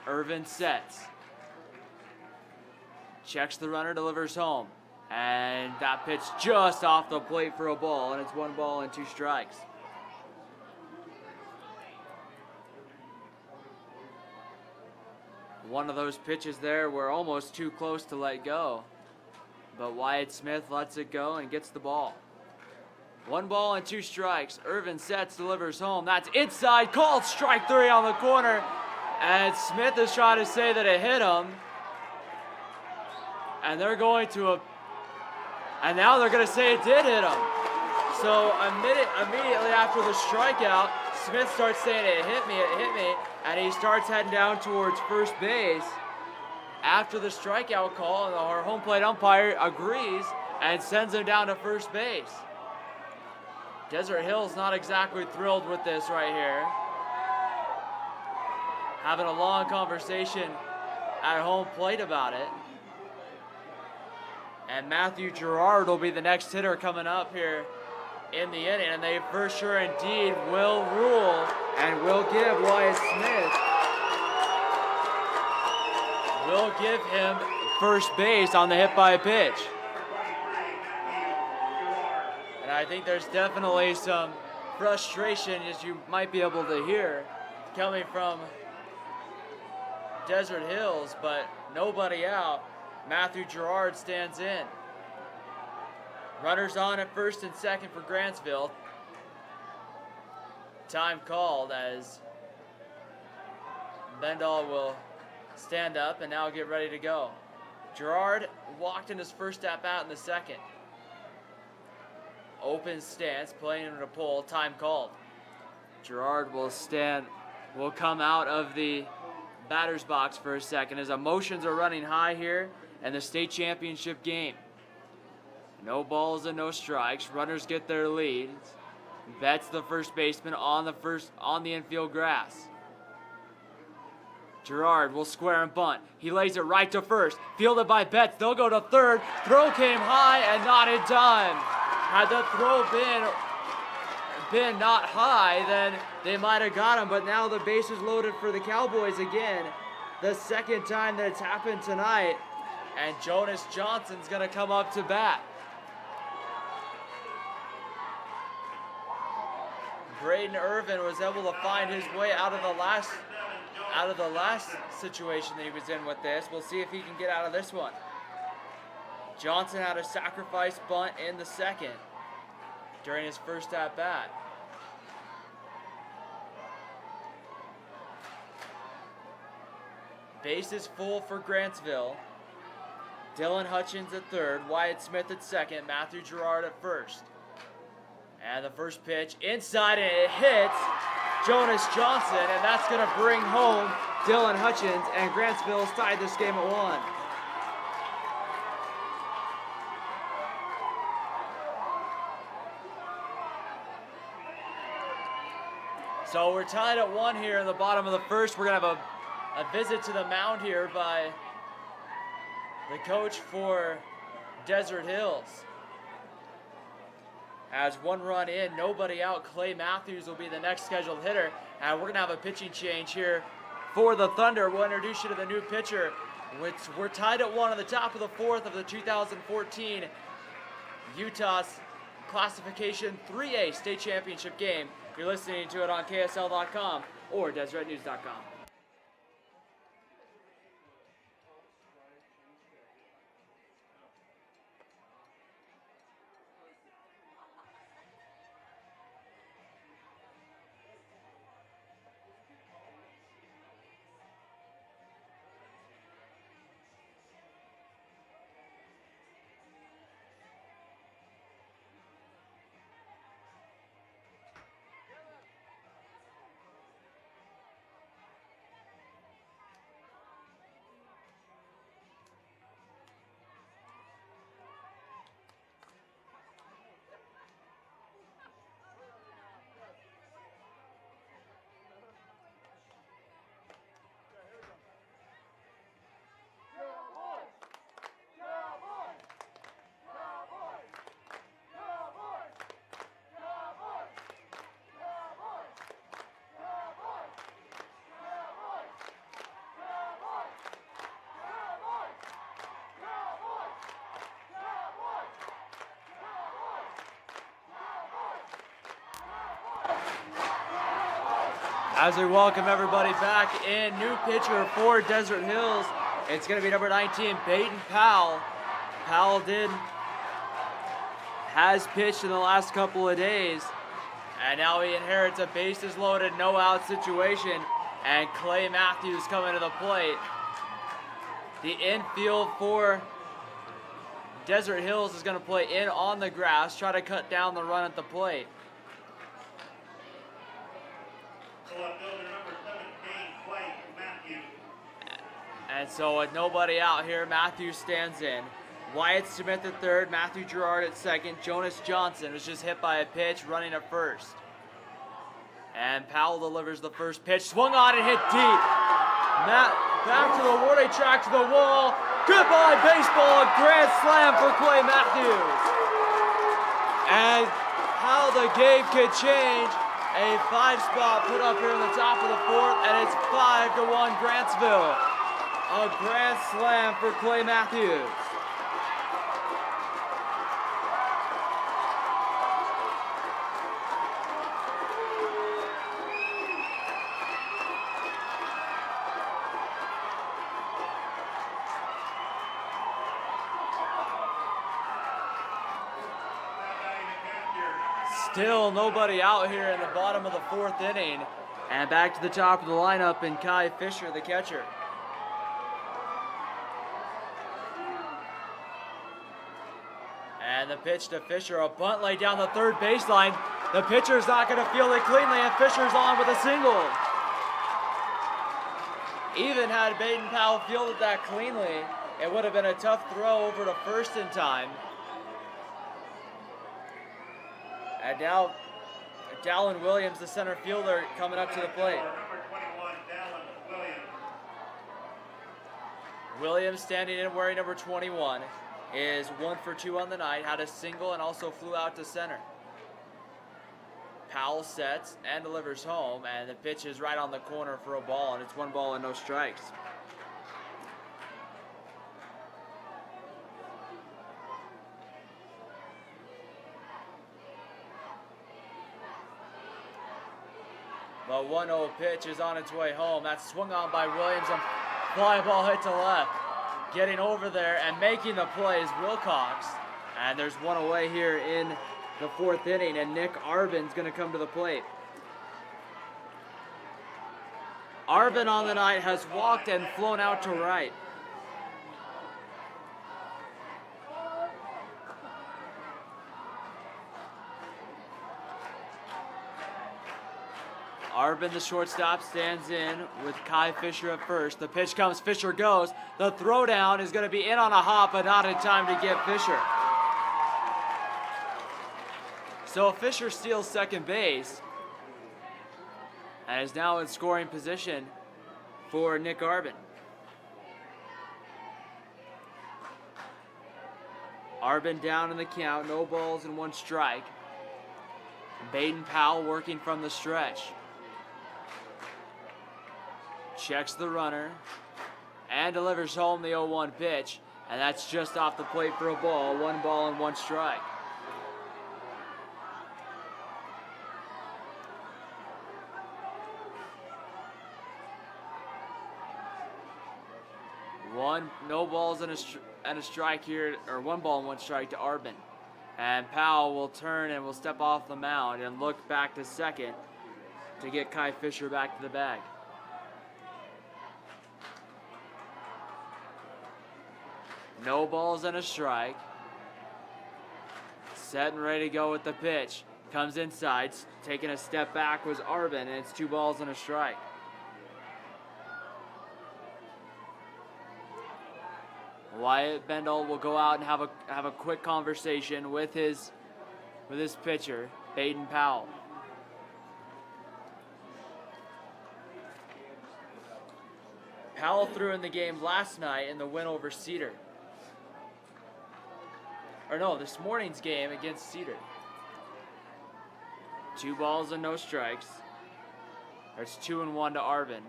Irvin sets. Checks the runner, delivers home. And that pitch just off the plate for a ball, and it's 1 ball and 2 strikes. One of those pitches there were almost too close to let go, but Wyatt Smith lets it go and gets the ball. 1 ball and 2 strikes. Irvin sets, delivers home. That's inside, called strike 3 on the corner, and Smith is trying to say that it hit him, and now they're going to say it did hit him. So immediately after the strikeout, Smith starts saying it hit me, and he starts heading down towards first base. After the strikeout call, and our home plate umpire agrees and sends him down to first base. Desert Hill's not exactly thrilled with this right here. Having a long conversation at home plate about it. And Matthew Gerard will be the next hitter coming up here in the inning, and they for sure indeed will rule and will give Wyatt Smith, will give him first base on the hit by pitch. And I think there's definitely some frustration, as you might be able to hear, coming from Desert Hills, but nobody out. Matthew Gerard stands in. Runners on at first and second for Grantsville. Time called as Bendall will stand up and now get ready to go. Gerard walked in his first at-bat in the 2nd. Open stance, playing in a pull, time called. Gerard will come out of the batter's box for a second. His emotions are running high here in the state championship game. No balls and no strikes. Runners get their lead. Betts, the first baseman, on the infield grass. Gerard will square and bunt. He lays it right to first. Fielded by Betts. They'll go to 3rd. Throw came high and not in time. Had the throw been not high, then they might have got him. But now the base is loaded for the Cowboys again. The 2nd time that it's happened tonight. And Jonas Johnson's going to come up to bat. Braden Irvin was able to find his way out of the last situation that he was in with this. We'll see if he can get out of this one. Johnson had a sacrifice bunt in the 2nd during his first at bat. Base is full for Grantsville. Dylan Hutchins at 3rd, Wyatt Smith at 2nd, Matthew Gerard at 1st. And the first pitch inside, and it hits Jonas Johnson, and that's going to bring home Dylan Hutchins, and Grantsville's tied this game at 1. So we're tied at 1 here in the bottom of the first. We're going to have a visit to the mound here by the coach for Desert Hills. As 1 run in, nobody out, Clay Matthews will be the next scheduled hitter. And we're going to have a pitching change here for the Thunder. We'll introduce you to the new pitcher. We're tied at 1 on the top of the 4th of the 2014 Utah's Classification 3A State Championship game. You're listening to it on KSL.com or DeseretNews.com. As we welcome everybody back in, new pitcher for Desert Hills. It's going to be number 19, Baden Powell. Powell has pitched in the last couple of days, and now he inherits a bases loaded, no out situation, and Clay Matthews coming to the plate. The infield for Desert Hills is going to play in on the grass, try to cut down the run at the plate. And so with nobody out here, Matthews stands in. Wyatt Smith at third, Matthew Gerard at second. Jonas Johnson was just hit by a pitch, running at first. And Powell delivers the first pitch, swung on and hit deep. Back to the warning track, to the wall. Goodbye baseball, a grand slam for Clay Matthews. And how the game could change. A 5-spot put up here in the top of the 4th, and it's 5-1 Grantsville. A grand slam for Clay Matthews. Still nobody out here in the bottom of the 4th inning. And back to the top of the lineup in Kai Fisher, the catcher. And the pitch to Fisher, a bunt laid down the third baseline. The pitcher's not going to field it cleanly, and Fisher's on with a single. Even had Baden Powell fielded that cleanly, it would have been a tough throw over to first in time. And now, Dallin Williams, the center fielder, coming up to the plate. Williams standing in wearing number 21 is 1 for 2 on the night, had a single and also flew out to center. Powell sets and delivers home, and the pitch is right on the corner for a ball, and it's 1 ball and no strikes. The 1-0 pitch is on its way home. That's swung on by Williams, and fly ball hit to left. Getting over there and making the play is Wilcox. And there's one away here in the 4th inning, and Nick Arvin's going to come to the plate. Arvin on the night has walked and flown out to right. Arbin, the shortstop, stands in with Kai Fisher at first. The pitch comes, Fisher goes. The throwdown is going to be in on a hop, but not in time to get Fisher. So Fisher steals second base and is now in scoring position for Nick Arbin. Arbin down in the count, no balls and 1 strike. Baden Powell working from the stretch. Checks the runner and delivers home the 0-1 pitch, and that's just off the plate for a ball. 1 ball and 1 strike. No balls and a strike here, or 1 ball and 1 strike to Arbin. And Powell will turn and will step off the mound and look back to second to get Kai Fisher back to the bag. No balls and a strike. Set and ready to go with the pitch. Comes inside, taking a step back was Arbin, and it's 2 balls and a strike. Wyatt Bendel will go out and have a quick conversation with his pitcher, Baden Powell. Powell threw in the game last night in the win over Cedar. Or no, this morning's game against Cedar. 2 balls and no strikes. There's 2-1 to Arbin.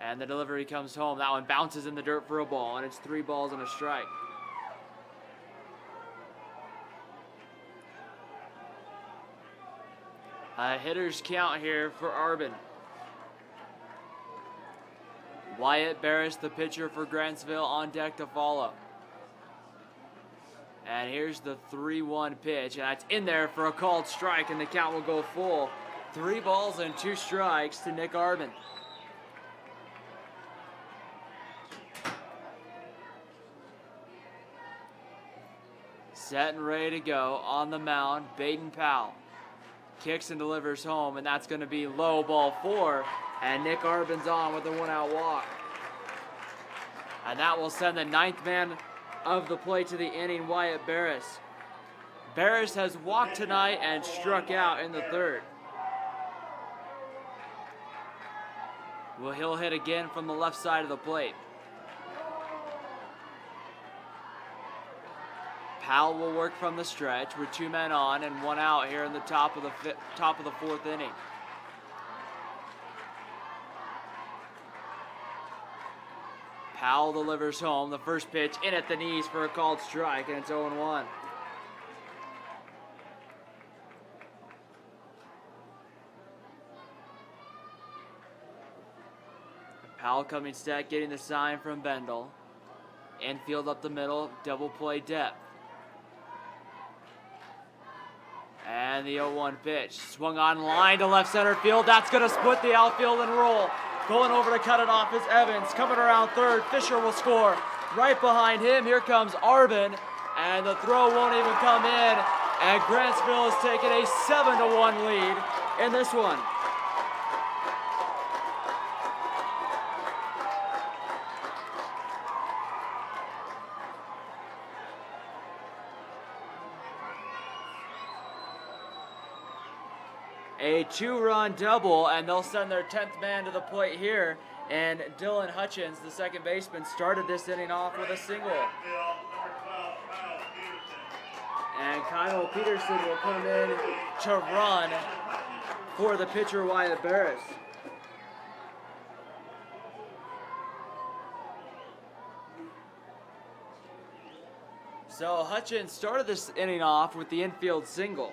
And the delivery comes home. That one bounces in the dirt for a ball, and it's 3 balls and a strike. A hitter's count here for Arbin. Wyatt Barris, the pitcher for Grantsville, on deck to follow. And here's the 3-1 pitch, and that's in there for a called strike, and the count will go full. 3 balls and 2 strikes to Nick Arbin. Set and ready to go on the mound, Baden Powell. Kicks and delivers home, and that's going to be low, ball 4. And Nick Arbin's on with a 1-out walk. And that will send the 9th man of the plate to the inning, Wyatt Barris. Barris has walked tonight and struck out in the 3rd. Well, he'll hit again from the left side of the plate. Powell will work from the stretch with 2 men on and 1 out here in the top of the 4th inning. Powell delivers home. The first pitch in at the knees for a called strike, and it's 0-1. Powell coming set, getting the sign from Bendel. Infield up the middle, double play depth. And the 0-1 pitch. Swung on line to left center field. That's going to split the outfield and roll. Going over to cut it off is Evans. Coming around 3rd. Fisher will score. Right behind him, here comes Arbin. And the throw won't even come in. And Grantsville has taken a 7-1 lead in this one. A 2-run double, and they'll send their 10th man to the plate here. And Dylan Hutchins, the second baseman, started this inning off with a single. And Kyle Peterson will come in to run for the pitcher, Wyatt Barris. So Hutchins started this inning off with the infield single.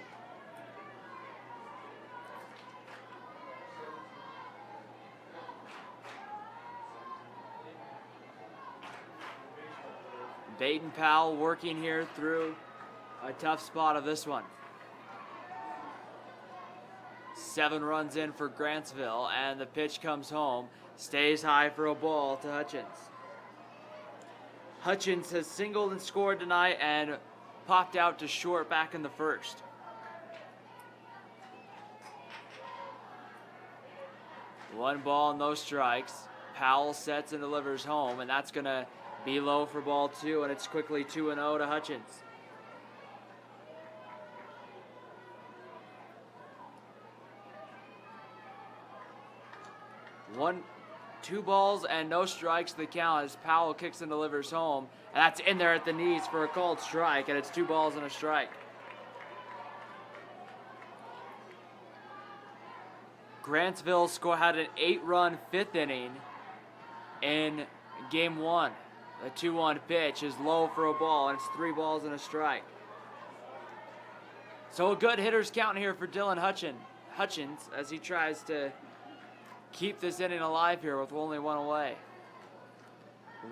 Baden Powell working here through a tough spot of this one. 7 runs in for Grantsville, and the pitch comes home. Stays high for a ball to Hutchins. Hutchins has singled and scored tonight and popped out to short back in the 1st. 1 ball, no strikes. Powell sets and delivers home, and that's going to be low for ball 2, and it's quickly 2-0 to Hutchins. Two balls and no strikes to the count as Powell kicks and delivers home. And that's in there at the knees for a called strike, and it's 2 balls and a strike. Grantsville had an 8-run 5th inning in game 1. The 2-1 pitch is low for a ball, and it's 3 balls and a strike. So a good hitter's count here for Dylan Hutchins as he tries to keep this inning alive here with only 1 away.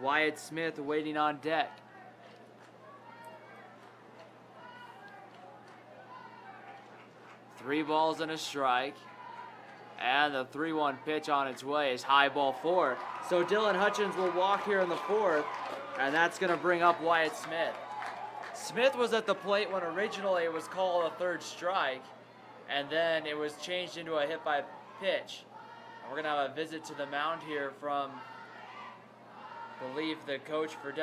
Wyatt Smith waiting on deck. Three balls and a strike. And the 3-1 pitch on its way is high ball 4. So Dylan Hutchins will walk here in the 4th, and that's going to bring up Wyatt Smith. Smith was at the plate when originally it was called a 3rd strike, and then it was changed into a hit by pitch. And we're going to have a visit to the mound here from, I believe, the coach for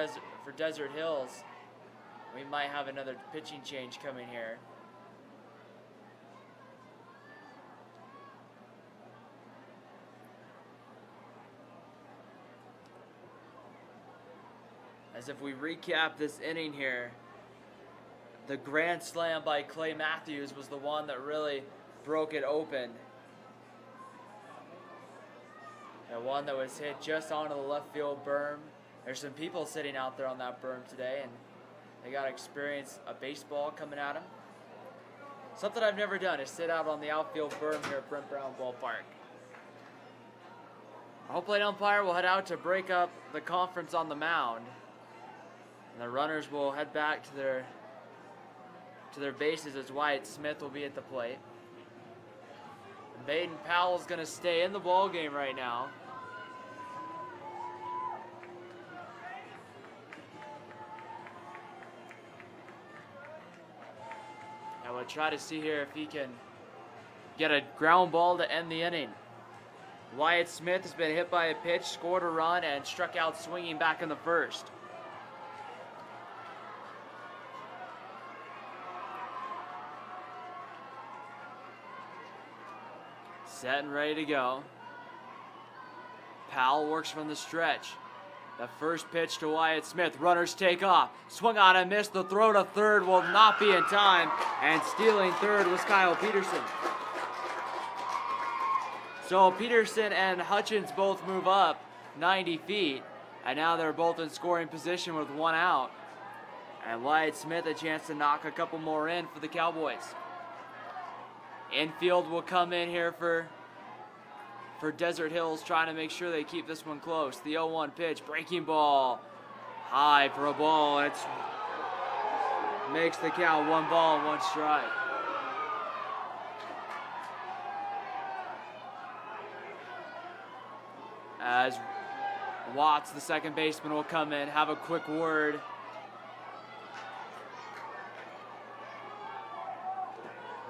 Desert Hills. We might have another pitching change coming here. As if we recap this inning here, the grand slam by Clay Matthews was the one that really broke it open. The one that was hit just onto the left field berm. There's some people sitting out there on that berm today, and they got to experience a baseball coming at them. Something I've never done is sit out on the outfield berm here at Brent Brown Ballpark. Our home plate umpire will head out to break up the conference on the mound. And the runners will head back to their bases as Wyatt Smith will be at the plate. Baden Powell's going to stay in the ball game right now. And we'll try to see here if he can get a ground ball to end the inning. Wyatt Smith has been hit by a pitch, scored a run, and struck out swinging back in the 1st. Set and ready to go. Powell works from the stretch. The first pitch to Wyatt Smith. Runners take off. Swung on and missed. The throw to 3rd will not be in time. And stealing 3rd was Kyle Peterson. So Peterson and Hutchins both move up 90 feet. And now they're both in scoring position with 1 out. And Wyatt Smith a chance to knock a couple more in for the Cowboys. Infield will come in here for Desert Hills, trying to make sure they keep this one close. The 0-1 pitch, breaking ball, high for a ball, and it makes the count 1 ball and 1 strike. As Watts, the second baseman, will come in, have a quick word.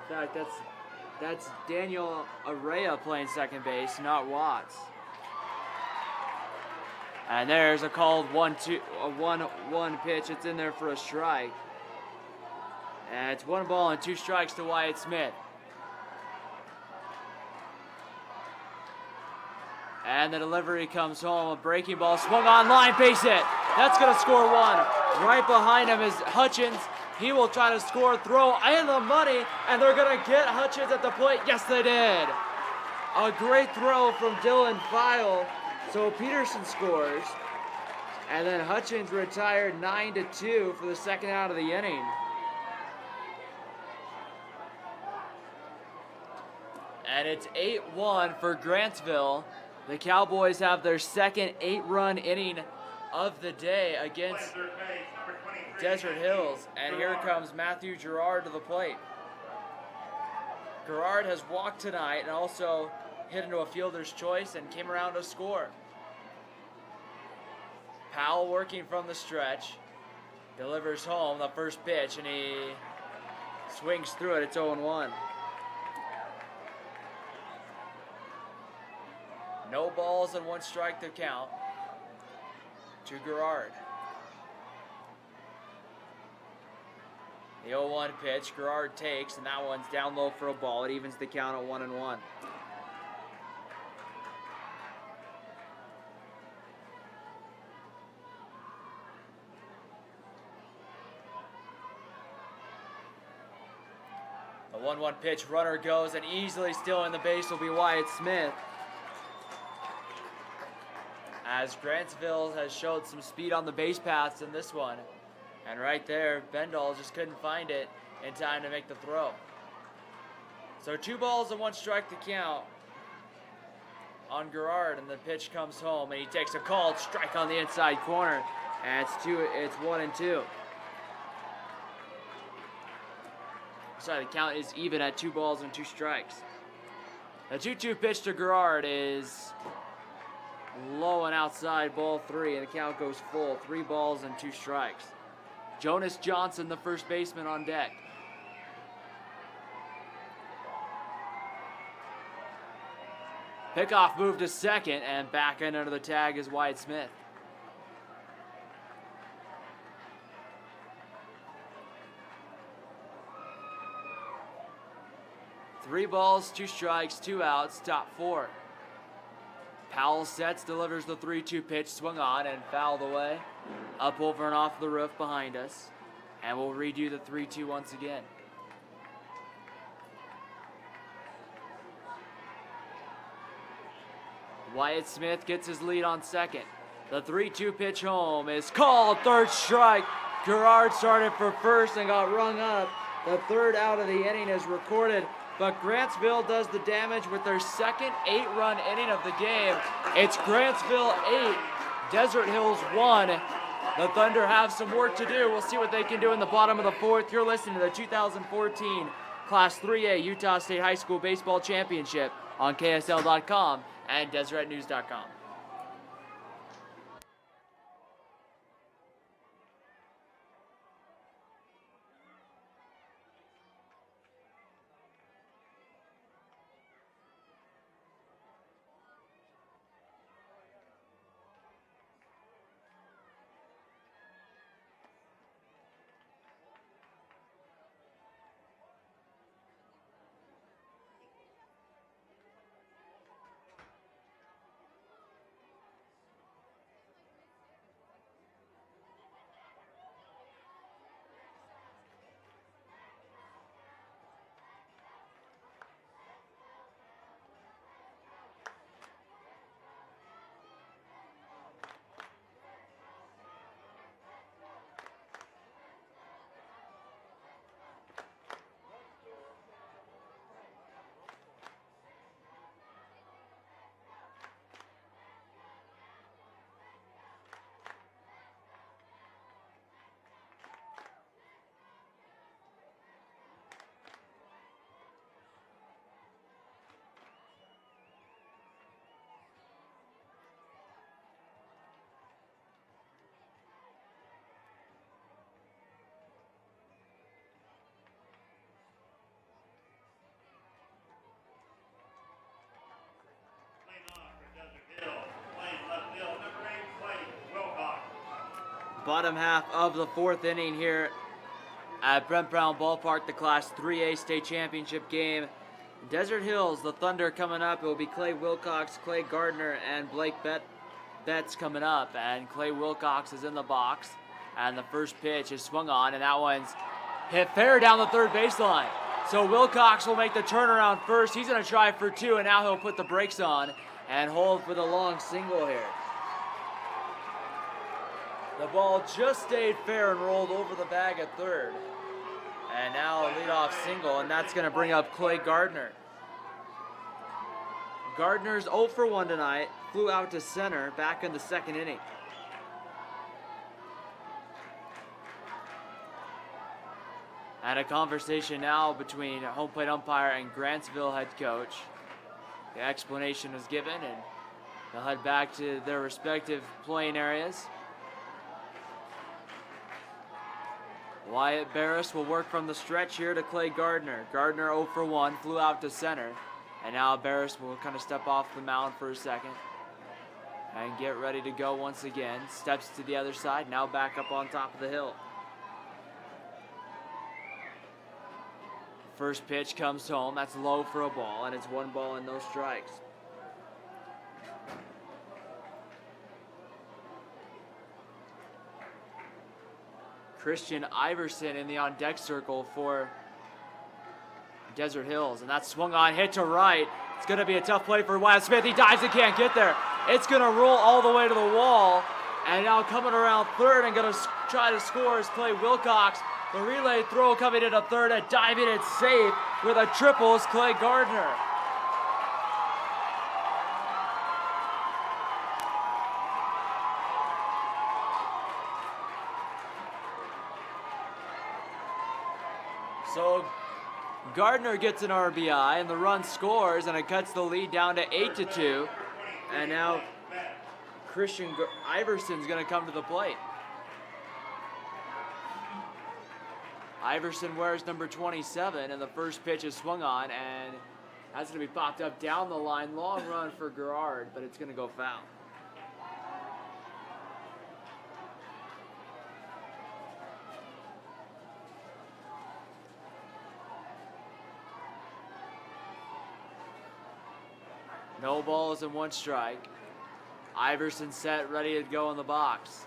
In fact, that's Daniel Arrea playing second base, not Watts. And there's a called 1-1 pitch. It's in there for a strike. And it's 1 ball and 2 strikes to Wyatt Smith. And the delivery comes home. A breaking ball swung on line, base hit. That's going to score 1. Right behind him is Hutchins. He will try to score, throw in the money, and they're going to get Hutchins at the plate. Yes, they did. A great throw from Dylan File. So Peterson scores. And then Hutchins retired 9-2 for the second out of the inning. And it's 8-1 for Grantsville. The Cowboys have their second 8-run inning of the day against Desert Hills. And here comes Matthew Gerard to the plate. Gerard has walked tonight and also hit into a fielder's choice and came around to score. Powell working from the stretch. Delivers home the first pitch and he swings through it. It's 0-1. No balls and 1 strike to count to Gerard. The 0-1 pitch, Gerard takes, and that one's down low for a ball. It evens the count at 1-1. The 1-1 pitch, runner goes, and easily stealing the base will be Wyatt Smith. As Grantsville has showed some speed on the base paths in this one. And right there, Bendall just couldn't find it in time to make the throw. So 2 balls and 1 strike to count on Gerard, and the pitch comes home, and he takes a called strike on the inside corner, and it's 1-2. Sorry, the count is even at 2 balls and 2 strikes. The 2-2 pitch to Gerard is low and outside, ball 3, and the count goes full. 3 balls and 2 strikes. Jonas Johnson, the first baseman, on deck. Pickoff moved to second, and back in under the tag is Wyatt Smith. Three balls, 2 strikes, 2 outs, top 4. Powell sets, delivers the 3-2 pitch, swung on and fouled away. Up over and off the roof behind us. And we'll redo the 3-2 once again. Wyatt Smith gets his lead on second. The 3-2 pitch home is called, 3rd strike. Gerard started for first and got rung up. The 3rd out of the inning is recorded. But Grantsville does the damage with their second 8-run inning of the game. It's Grantsville 8, Desert Hills 1. The Thunder have some work to do. We'll see what they can do in the bottom of the 4th. You're listening to the 2014 Class 3A Utah State High School Baseball Championship on KSL.com and DeseretNews.com. Bottom half of the 4th inning here at Brent Brown Ballpark, the Class 3A State Championship game. Desert Hills, the Thunder coming up. It will be Clay Wilcox, Clay Gardner, and Blake Betts coming up. And Clay Wilcox is in the box. And the first pitch is swung on, and that one's hit fair down the 3rd baseline. So Wilcox will make the turnaround first. He's going to try for 2, and now he'll put the brakes on and hold for the long single here. The ball just stayed fair and rolled over the bag at 3rd. And now a leadoff single, and that's going to bring up Clay Gardner. Gardner's 0 for 1 tonight, flew out to center back in the 2nd inning. And a conversation now between home plate umpire and Grantsville head coach. The explanation was given, and they'll head back to their respective playing areas. Wyatt Barris will work from the stretch here to Clay Gardner. Gardner 0 for 1, flew out to center. And now Barris will kind of step off the mound for a second and get ready to go once again. Steps to the other side, now back up on top of the hill. First pitch comes home, that's low for a ball, and it's 1 ball and no strikes. Christian Iverson in the on-deck circle for Desert Hills, and that's swung on, hit to right. It's going to be a tough play for Wyatt Smith. He dives and can't get there. It's going to roll all the way to the wall, and now coming around third and going to try to score is Clay Wilcox. The relay throw coming into third and diving it safe with a triple is Clay Gardner. So Gardner gets an RBI and the run scores, and it cuts the lead down to 8-2. And now Christian Iverson's going to come to the plate. Iverson wears number 27, and the first pitch is swung on, and that's going to be popped up down the line. Long run for Gerard, but it's going to go foul. No balls and 1 strike. Iverson set, ready to go in the box.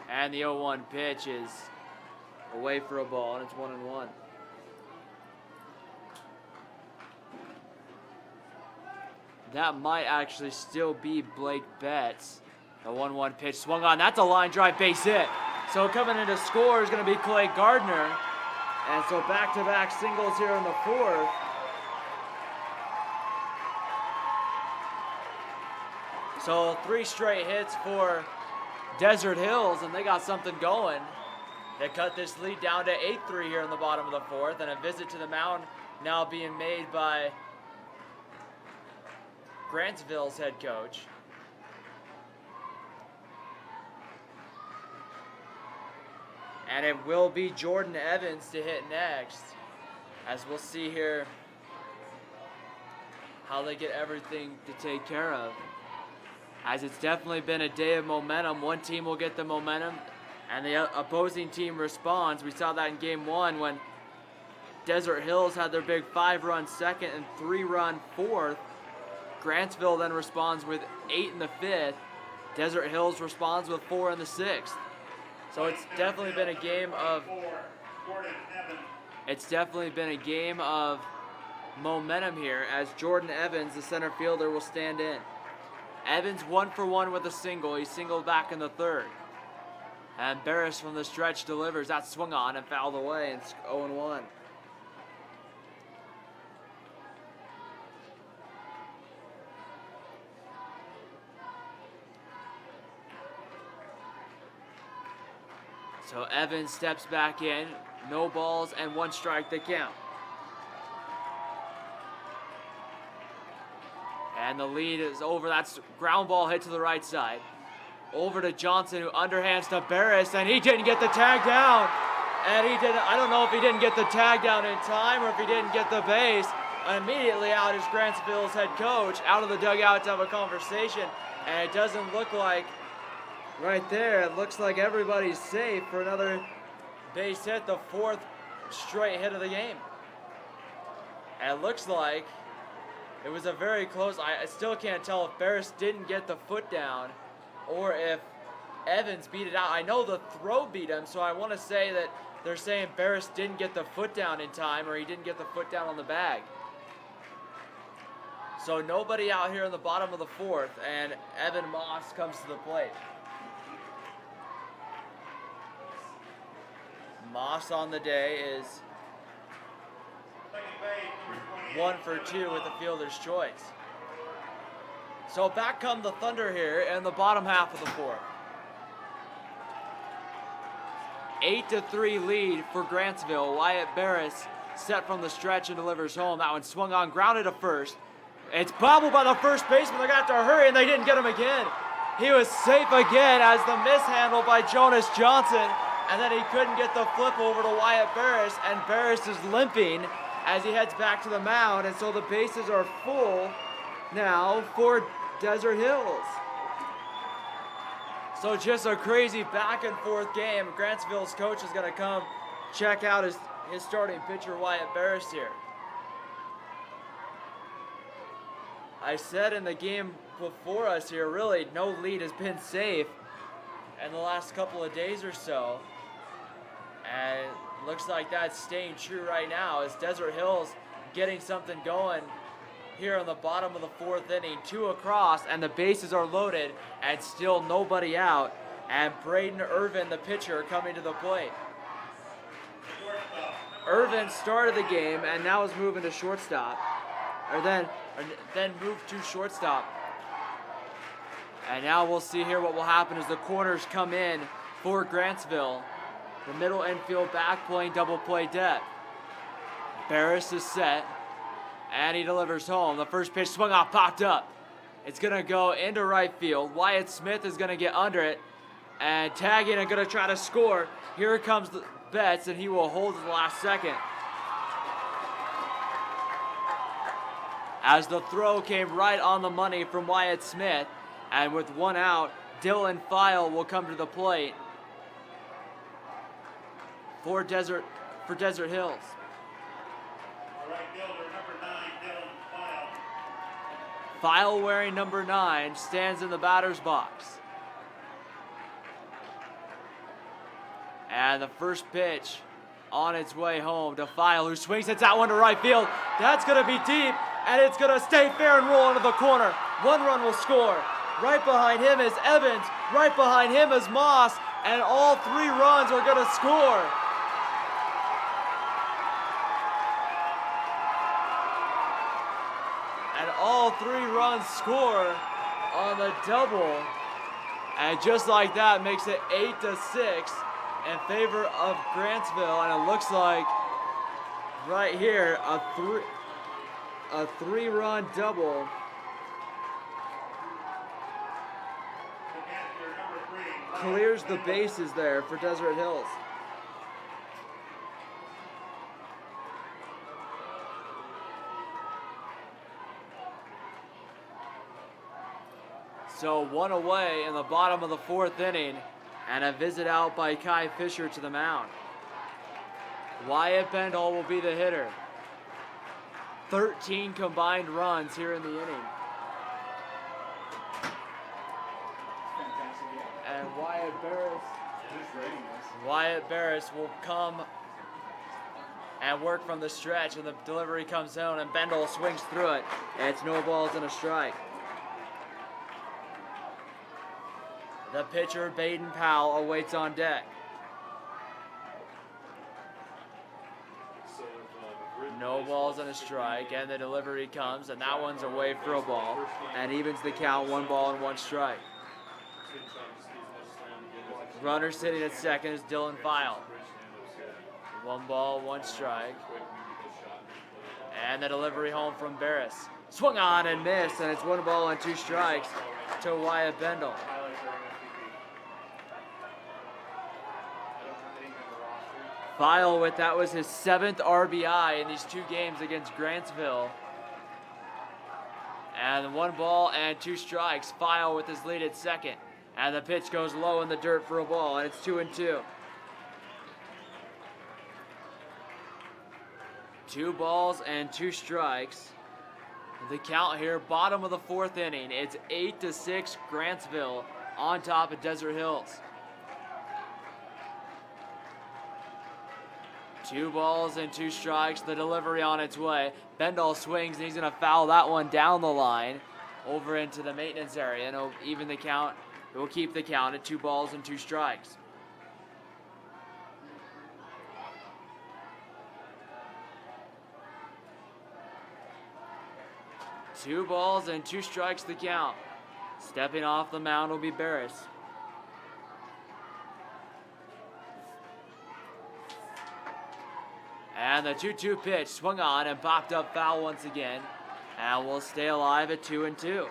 And the 0-1 pitch is away for a ball, and it's 1-1. That might actually still be Blake Betts. The 1-1 pitch swung on. That's a line drive base hit. So coming in to score is going to be Clay Gardner. And so back-to-back singles here in the 4th. So 3 straight hits for Desert Hills, and they got something going. They cut this lead down to 8-3 here in the bottom of the 4th, and a visit to the mound now being made by Grantsville's head coach. And it will be Jordan Evans to hit next, as we'll see here how they get everything to take care of. As it's definitely been a day of momentum. One team will get the momentum, and the opposing team responds. We saw that in game 1 when Desert Hills had their big 5-run second and 3-run 4th. Grantsville then responds with 8 in the 5th. Desert Hills responds with 4 in the 6th. So it's definitely been a game of momentum here, as Jordan Evans, the center fielder, will stand in. Evans 1 for 1 with a single. He singled back in the 3rd. And Barris from the stretch delivers. That swung on and fouled away. It's 0-1. So Evans steps back in. No balls and 1 strike to count. And the lead is over. That's ground ball hit to the right side. Over to Johnson, who underhands to Barris, and he didn't get the tag down. And he didn't. I don't know if he didn't get the tag down in time or if he didn't get the base. Immediately out is Grantsville's head coach, out of the dugout to have a conversation. And it doesn't look like, right there, it looks like everybody's safe for another base hit, the 4th straight hit of the game. And it looks like it was a very close. I still can't tell if Barris didn't get the foot down or if Evans beat it out. I know the throw beat him, so I want to say that they're saying Barris didn't get the foot down in time, or he didn't get the foot down on the bag. So nobody out here in the bottom of the 4th, and Evan Moss comes to the plate. Moss on the day is 1 for 2 with the fielder's choice. So back come the Thunder here in the bottom half of the 4th. 8-3 lead for Grantsville. Wyatt Barris set from the stretch and delivers home. That one swung on, grounded to first. It's bobbled by the first baseman. They're going to have to hurry, and they didn't get him again. He was safe again as the mishandle by Jonas Johnson, and then he couldn't get the flip over to Wyatt Barris, and Barris is limping as he heads back to the mound, and so the bases are full now for Desert Hills. So just a crazy back and forth game. Grantsville's coach is going to come check out his starting pitcher, Wyatt Barris, here. I said in the game before us here, really, no lead has been safe in the last couple of days or so. And it looks like that's staying true right now as Desert Hills getting something going here in the bottom of the fourth inning. 2 across, and the bases are loaded, and still nobody out. And Braden Irvin, the pitcher, coming to the plate. Irvin started the game and now is moving to shortstop. Or then moved to shortstop. And now we'll see here what will happen as the corners come in for Grantsville. The middle infield back playing double play depth. Barris is set, and he delivers home. The first pitch swung off, popped up. It's going to go into right field. Wyatt Smith is going to get under it and tag in and going to try to score. Here comes the Betts, and he will hold to the last second. As the throw came right on the money from Wyatt Smith, and with 1 out, Dylan File will come to the plate for Desert Hills. All right, fielder number 9, Dylan File. File wearing number 9 stands in the batter's box. And the first pitch on its way home to File, who swings it out one to right field. That's going to be deep, and it's going to stay fair and roll into the corner. 1 run will score. Right behind him is Evans. Right behind him is Moss. And all 3 runs are going to score. And all 3 runs score on the double. And just like that, makes it 8-6 in favor of Grantsville. And it looks like right here, a 3-run double. Clears the bases there for Desert Hills. So 1 away in the bottom of the 4th inning, and a visit out by Kai Fisher to the mound. Wyatt Bendall will be the hitter. 13 combined runs here in the inning. And Wyatt Barris will come and work from the stretch, and the delivery comes down, and Bendall swings through it, and it's no balls and a strike. The pitcher, Baden Powell, awaits on deck. No balls and a strike, and the delivery comes, and that one's away for a ball, and evens the count, 1 ball and 1 strike. Runner sitting at second is Dylan File. 1 ball, 1 strike. And the delivery home from Barris. Swung on and missed, and it's 1 ball and 2 strikes to Wyatt Bendall. File that was his 7th RBI in these 2 games against Grantsville. And 1 ball and 2 strikes. File with his lead at second. And the pitch goes low in the dirt for a ball, and it's 2-2. 2 balls and 2 strikes. The count here, bottom of the 4th inning. It's 8-6 Grantsville on top of Desert Hills. 2 balls and 2 strikes. The delivery on its way. Bendall swings, and he's going to foul that one down the line over into the maintenance area, and it'll even the count. It will keep the count at 2 balls and 2 strikes. Two balls and 2 strikes the count. Stepping off the mound will be Barris. And the 2-2 pitch swung on and popped up foul once again. And we'll stay alive at 2-2.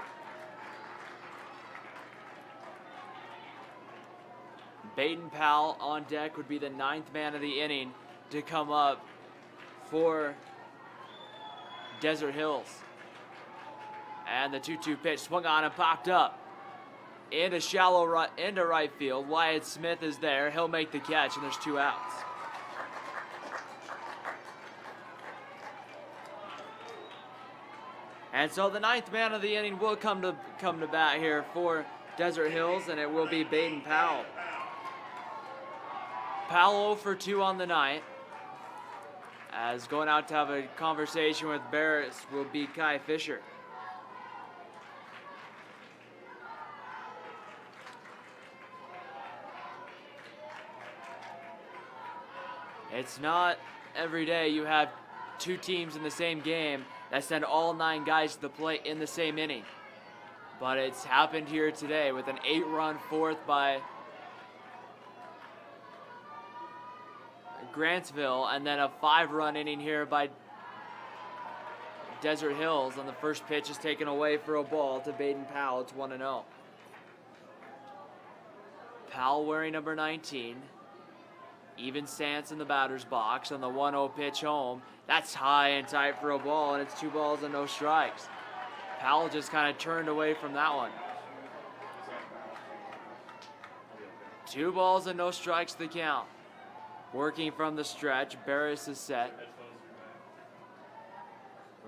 Baden Powell on deck would be the 9th man of the inning to come up for Desert Hills. And the 2-2 pitch swung on and popped up into into right field. Wyatt Smith is there. He'll make the catch, and there's 2 outs. And so the 9th man of the inning will come to bat here for Desert Hills, and it will be Baden Powell. Powell 0 for 2 on the night. As going out to have a conversation with Barris will be Kai Fisher. It's not every day you have 2 teams in the same game that send all 9 guys to the plate in the same inning. But it's happened here today with an 8-run fourth by Grantsville, and then a 5-run inning here by Desert Hills, and the first pitch is taken away for a ball to Baden Powell. It's 1-0. Powell wearing number 19. Even stance in the batter's box on the 1-0 pitch home. That's high and tight for a ball, and it's 2 balls and no strikes. Powell just kind of turned away from that one. 2 balls and no strikes to count. Working from the stretch, Barris is set.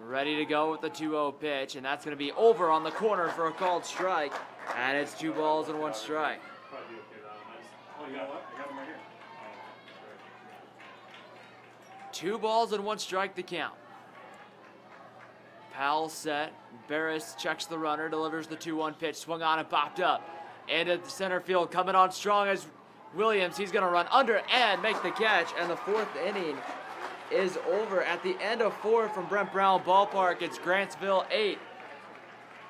Ready to go with the 2-0 pitch, and that's going to be over on the corner for a called strike. And it's 2 balls and 1 strike. Probably okay with that one. You know what? I got them right here. 2 balls and 1 strike to count. Powell set. Barris checks the runner, delivers the 2-1 pitch, swung on and popped up. Into the center field, coming on strong as Williams. He's going to run under and make the catch, and the 4th inning is over. At the end of 4 from Brent Brown Ballpark, it's Grantsville 8,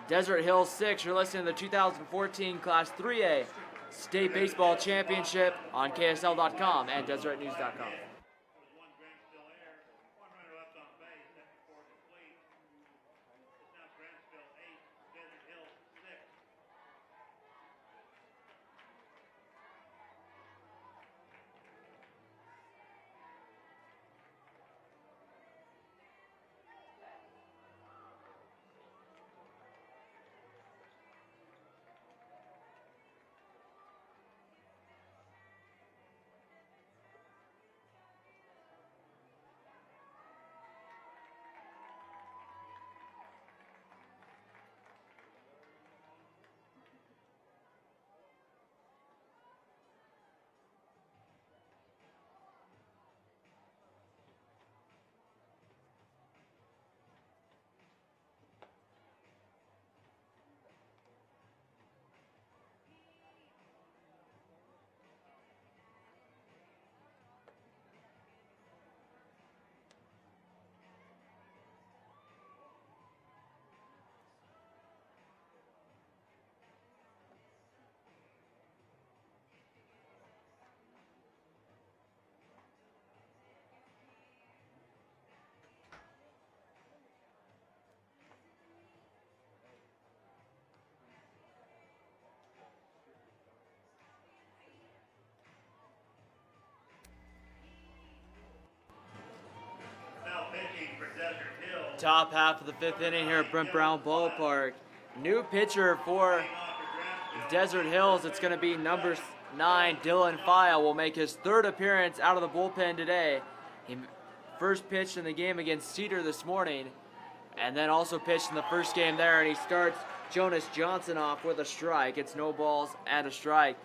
Desert Hills 6. You're listening to the 2014 Class 3A State Baseball Championship on KSL.com and DesertNews.com. Top half of the 5th inning here at Brent Brown Ballpark. New pitcher for Desert Hills. It's going to be number 9, Dylan File, will make his 3rd appearance out of the bullpen today. He first pitched in the game against Cedar this morning, and then also pitched in the first game there, and he starts Jonas Johnson off with a strike. It's no balls and a strike.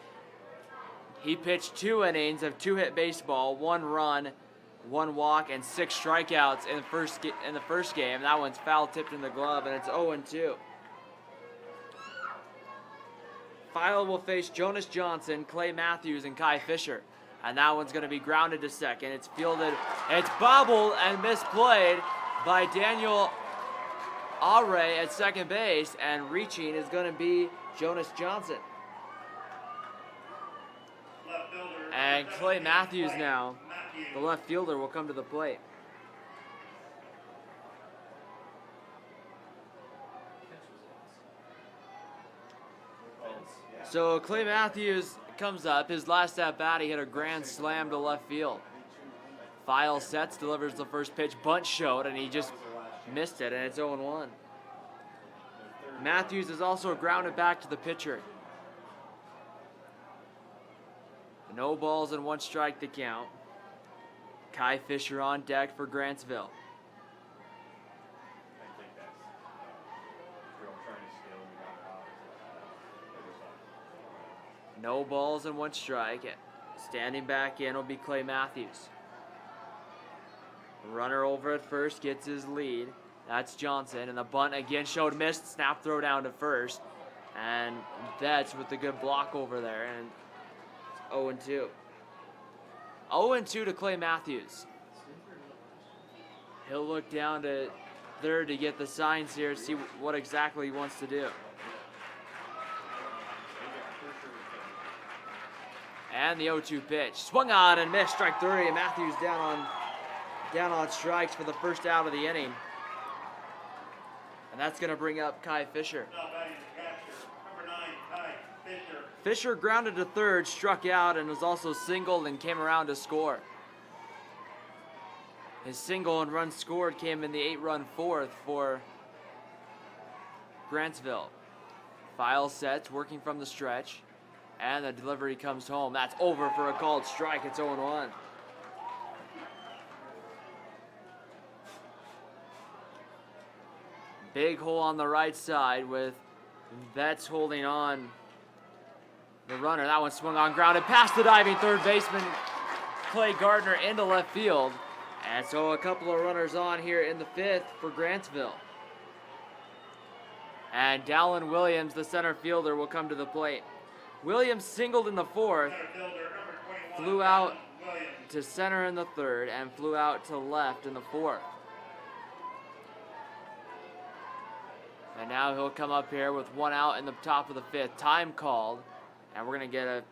He pitched 2 innings of 2-hit baseball, 1 run, 1 walk, and 6 strikeouts in the first game. That one's foul tipped in the glove, and it's 0-2. File will face Jonas Johnson, Clay Matthews, and Kai Fisher. And that one's going to be grounded to second. It's fielded, it's bobbled and misplayed by Daniel Are at second base, and reaching is going to be Jonas Johnson. And Clay Matthews now, the left fielder, will come to the plate. So Clay Matthews comes up. His last at bat, he hit a grand slam to left field. File sets, delivers the first pitch, bunt showed, and he just Missed it, and it's 0-1. Matthews is also grounded back to the pitcher. No balls and 1 strike to count. Kai Fisher on deck for Grantsville. I think that's trying to steal. We got it out. No balls and 1 strike. Standing back in will be Clay Matthews. Runner over at first gets his lead. That's Johnson, and the bunt again showed missed. Snap throw down to first, and Betts with the good block over there, and it's 0-2. 0-2 to Clay Matthews. He'll look down to third to get the signs here, see what exactly he wants to do. And the 0-2 pitch. Swung on and missed, strike 3, and Matthews down on strikes for the first out of the inning. And that's going to bring up Kai Fisher. Now batting the catcher, number 9, Kai Fisher. Fisher grounded to third, struck out, and was also singled and came around to score. His single and run scored came in the 8-run fourth for Grantsville. File sets, working from the stretch, and the delivery comes home. That's over for a called strike. It's 0-1. Big hole on the right side with Betts holding on the runner. That one swung on, grounded past the diving third baseman Clay Gardner into left field. And so a couple of runners on here in the 5th for Grantsville. And Dallin Williams, the center fielder, will come to the plate. Williams singled in the 4th, Center fielder, number 21, flew out Williams. to center in the 3rd, and flew out to left in the 4th. And now he'll come up here with 1 out in the top of the 5th. Time called. And we're going to get a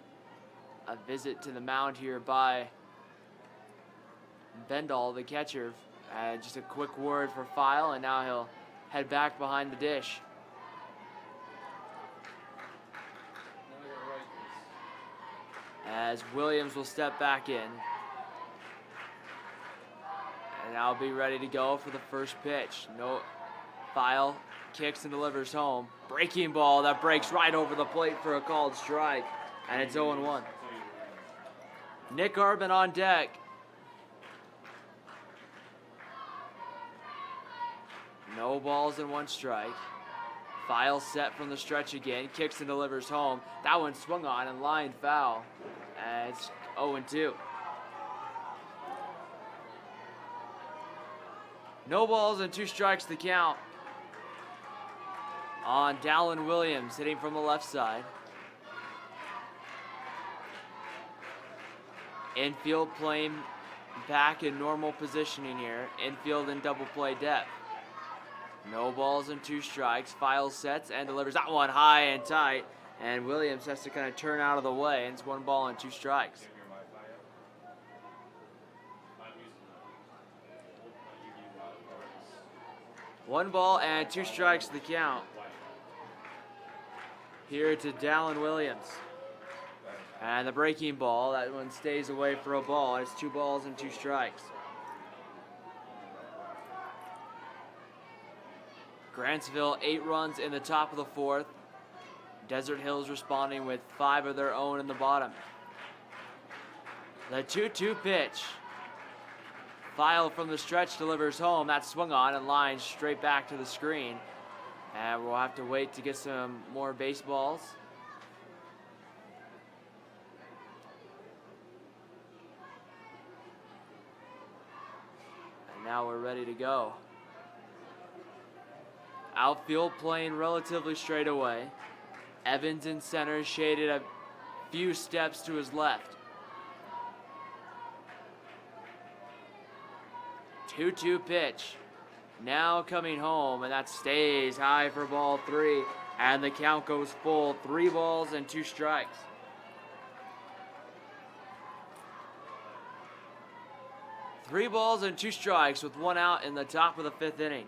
visit to the mound here by Bendall, the catcher. Just a quick word for File, and now he'll head back behind the dish. As Williams will step back in. And now be ready to go for the first pitch. No File kicks and delivers home. Breaking ball that breaks right over the plate for a called strike. And it's 0-1. Nick Arbin on deck. No balls and 1 strike. File set from the stretch again. Kicks and delivers home. That one swung on and lined foul. And it's 0-2. No balls and 2 strikes to count on Dallin Williams, hitting from the left side. Infield playing back in normal positioning here. Infield in double play depth. No balls and 2 strikes. File sets and delivers that one high and tight. And Williams has to kind of turn out of the way. And it's 1 ball and 2 strikes. 1 ball and 2 strikes to the count. Here to Dallin Williams. And the breaking ball, that one stays away for a ball. It's 2 balls and 2 strikes. Grantsville 8 runs in the top of the 4th. Desert Hills responding with 5 of their own in the bottom. The 2-2 pitch. File from the stretch delivers home. That swung on and lined straight back to the screen. And we'll have to wait to get some more baseballs. And now we're ready to go. Outfield playing relatively straight away. Evans in center, shaded a few steps to his left. 2-2 pitch. Now coming home, and that stays high for ball 3. And the count goes full. 3 balls and 2 strikes. Three balls and 2 strikes with 1 out in the top of the 5th inning.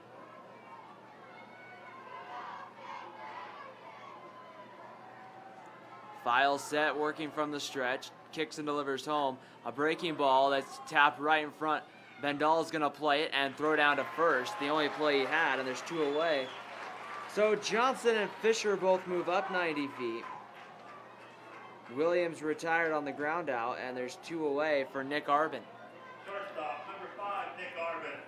File set, working from the stretch. Kicks and delivers home. A breaking ball that's tapped right in front Bendall's going to play it and throw down to first, the only play he had, and there's 2 away. So Johnson and Fisher both move up 90 feet. Williams retired on the ground out, and there's 2 away for Nick Arbin. Shortstop, number 5, Nick Arbin.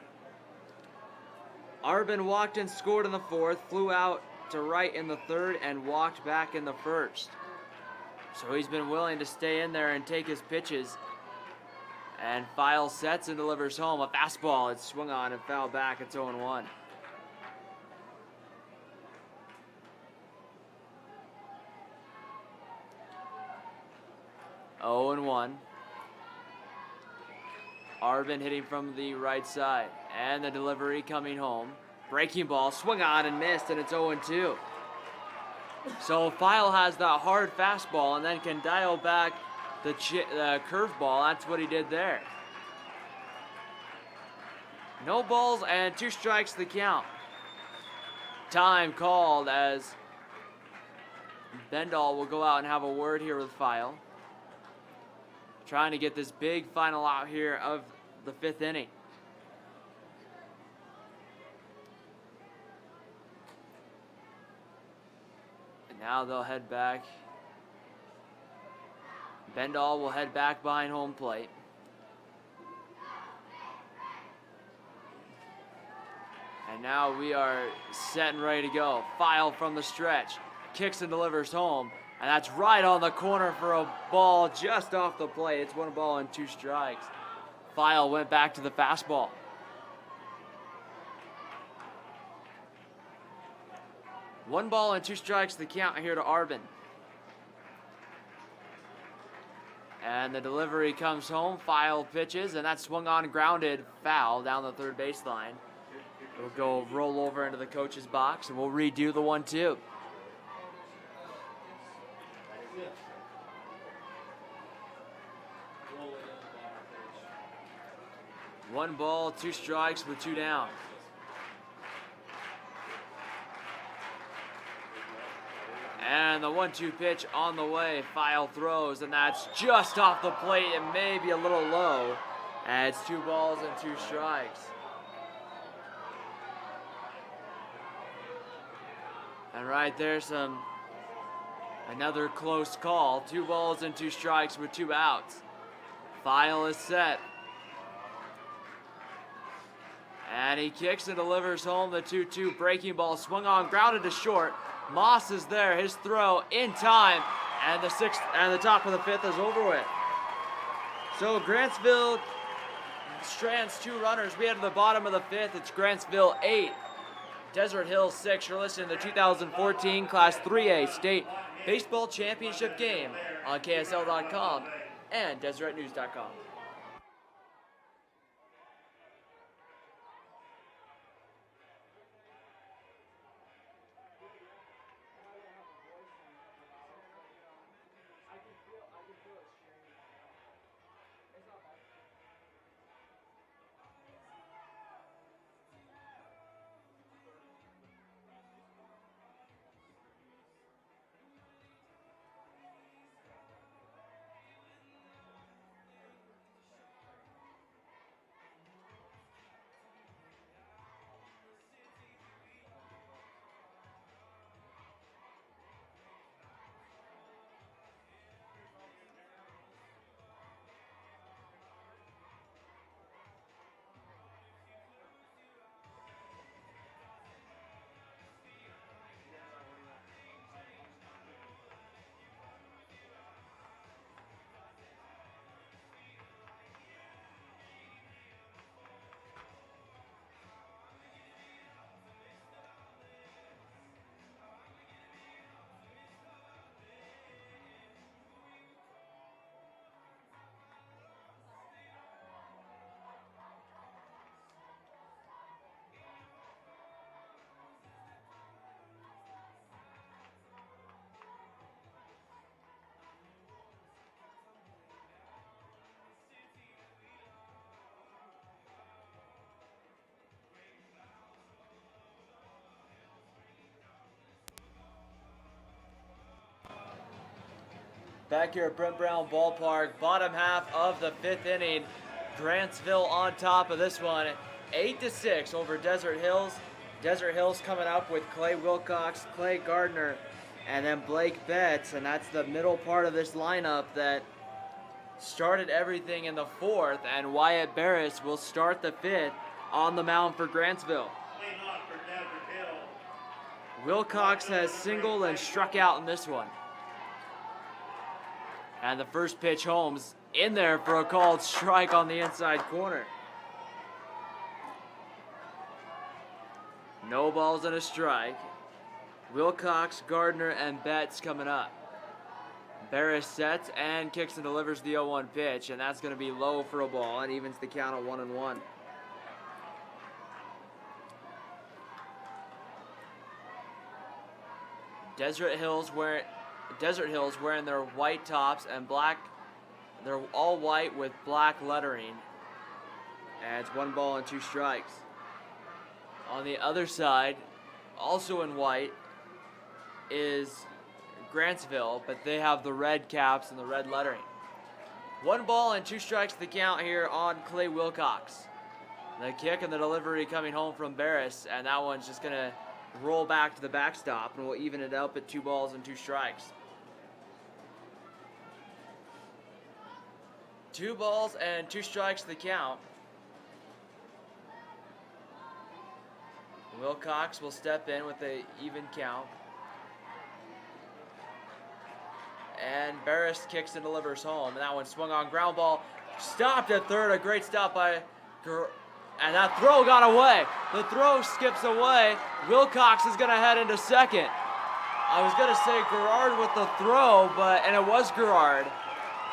Arbin walked and scored in the 4th, flew out to right in the 3rd, and walked back in the 1st. So he's been willing to stay in there and take his pitches. And File sets and delivers home. A fastball, it's swung on and fouled back. It's 0-1. Oh and 1. Arbin hitting from the right side. And the delivery coming home. Breaking ball, swung on and missed, and it's 0-2. So File has that hard fastball and then can dial back the curveball. That's what he did there. No balls and 2 strikes the count. Time called as Bendall will go out and have a word here with File. Trying to get this big final out here of the 5th inning. And now they'll head back. Bendall will head back behind home plate. And now we are set and ready to go. File from the stretch. Kicks and delivers home. And that's right on the corner for a ball just off the plate. It's 1 ball and 2 strikes. File went back to the fastball. One ball and 2 strikes the count here to Arbin. And the delivery comes home. File pitches, and that's swung on, grounded, foul down the 3rd baseline. It'll go roll over into the coach's box, and we'll redo the 1-2. One ball, 2 strikes with 2 down. And the 1-2 pitch on the way. File throws, and that's just off the plate and maybe a little low. And it's 2 balls and 2 strikes. And right there, another close call. 2 balls and 2 strikes with 2 outs. File is set. And he kicks and delivers home the 2-2 breaking ball. Swung on, grounded to short. Moss is there, his throw in time, and the top of the 5th is over with. So Grantsville strands 2 runners. We head to the bottom of the 5th. It's Grantsville 8, Desert Hills 6. You're listening to the 2014 Class 3A State Baseball Championship game on KSL.com and DeseretNews.com. Back here at Brent Brown Ballpark, bottom half of the 5th inning. Grantsville on top of this one, 8-6 over Desert Hills. Desert Hills coming up with Clay Wilcox, Clay Gardner, and then Blake Betts, and that's the middle part of this lineup that started everything in the fourth, and Wyatt Barris will start the fifth on the mound for Grantsville. Leading off for Desert Hill. Wilcox has singled and struck out in this one. And the first pitch, Holmes in there for a called strike on the inside corner. No balls and a strike. Wilcox, Gardner, and Betts coming up. Barris sets and kicks and delivers the 0-1 pitch, and that's going to be low for a ball and evens the count at 1-1. Desert Hills wearing their white tops and black. They're all white with black lettering. And it's 1 ball and 2 strikes. On the other side, also in white, is Grantsville, but they have the red caps and the red lettering. 1 ball and 2 strikes to the count here on Clay Wilcox. The kick and the delivery coming home from Barris, and that one's just going to roll back to the backstop, and we'll even it up at 2 balls and 2 strikes. 2 balls and 2 strikes to the count. Wilcox will step in with an even count. And Barris kicks and delivers home, and that one swung on, ground ball, stopped at third. A great stop by and that throw got away. The throw skips away. Wilcox is going to head into second. I was going to say Gerard with the throw, and it was Gerard.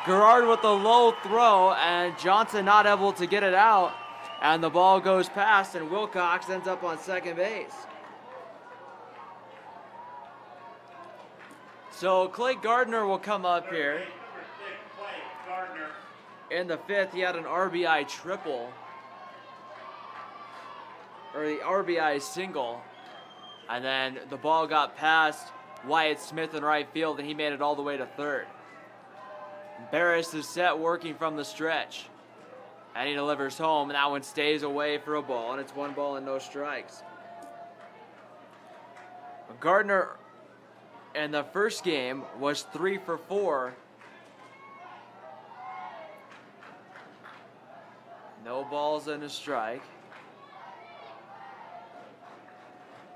Gerard with the low throw, and Johnson not able to get it out. And the ball goes past, and Wilcox ends up on second base. So Clay Gardner will come up here. Number 6, Clay Gardner. In the fifth, he had an RBI triple. Or the RBI single. And then the ball got past Wyatt Smith in right field, and he made it all the way to third. Barris is set working from the stretch. And he delivers home, and that one stays away for a ball, and it's 1 ball and no strikes. Gardner in the first game was 3 for 4. No balls and a strike.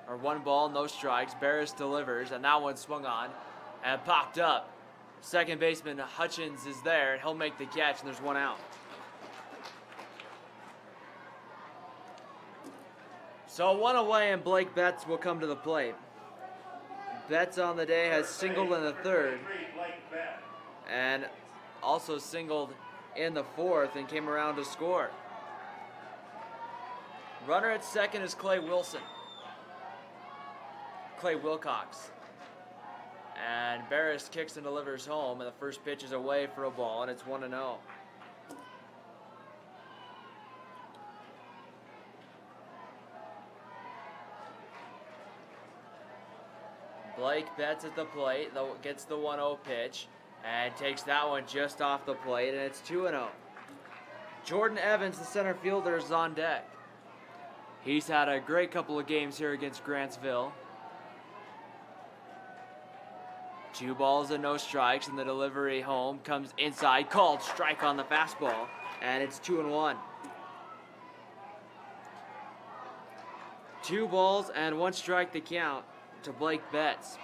Or 1 ball, no strikes. Barris delivers, and that one swung on and popped up. Second baseman Hutchins is there, and he'll make the catch, and there's 1 out. So 1 away, and Blake Betts will come to the plate. Betts on the day has singled in the third and also singled in the fourth and came around to score. Runner at second is Clay Wilcox. And Barris kicks and delivers home, and the first pitch is away for a ball, and it's 1-0. Blake Betts at the plate, gets the 1-0 pitch, and takes that one just off the plate, and it's 2-0. Jordan Evans, the center fielder, is on deck. He's had a great couple of games here against Grantsville. 2 balls and no strikes, and the delivery home comes inside, called strike on the fastball, and it's 2-1. 2 balls and 1 strike to count to Blake Betts.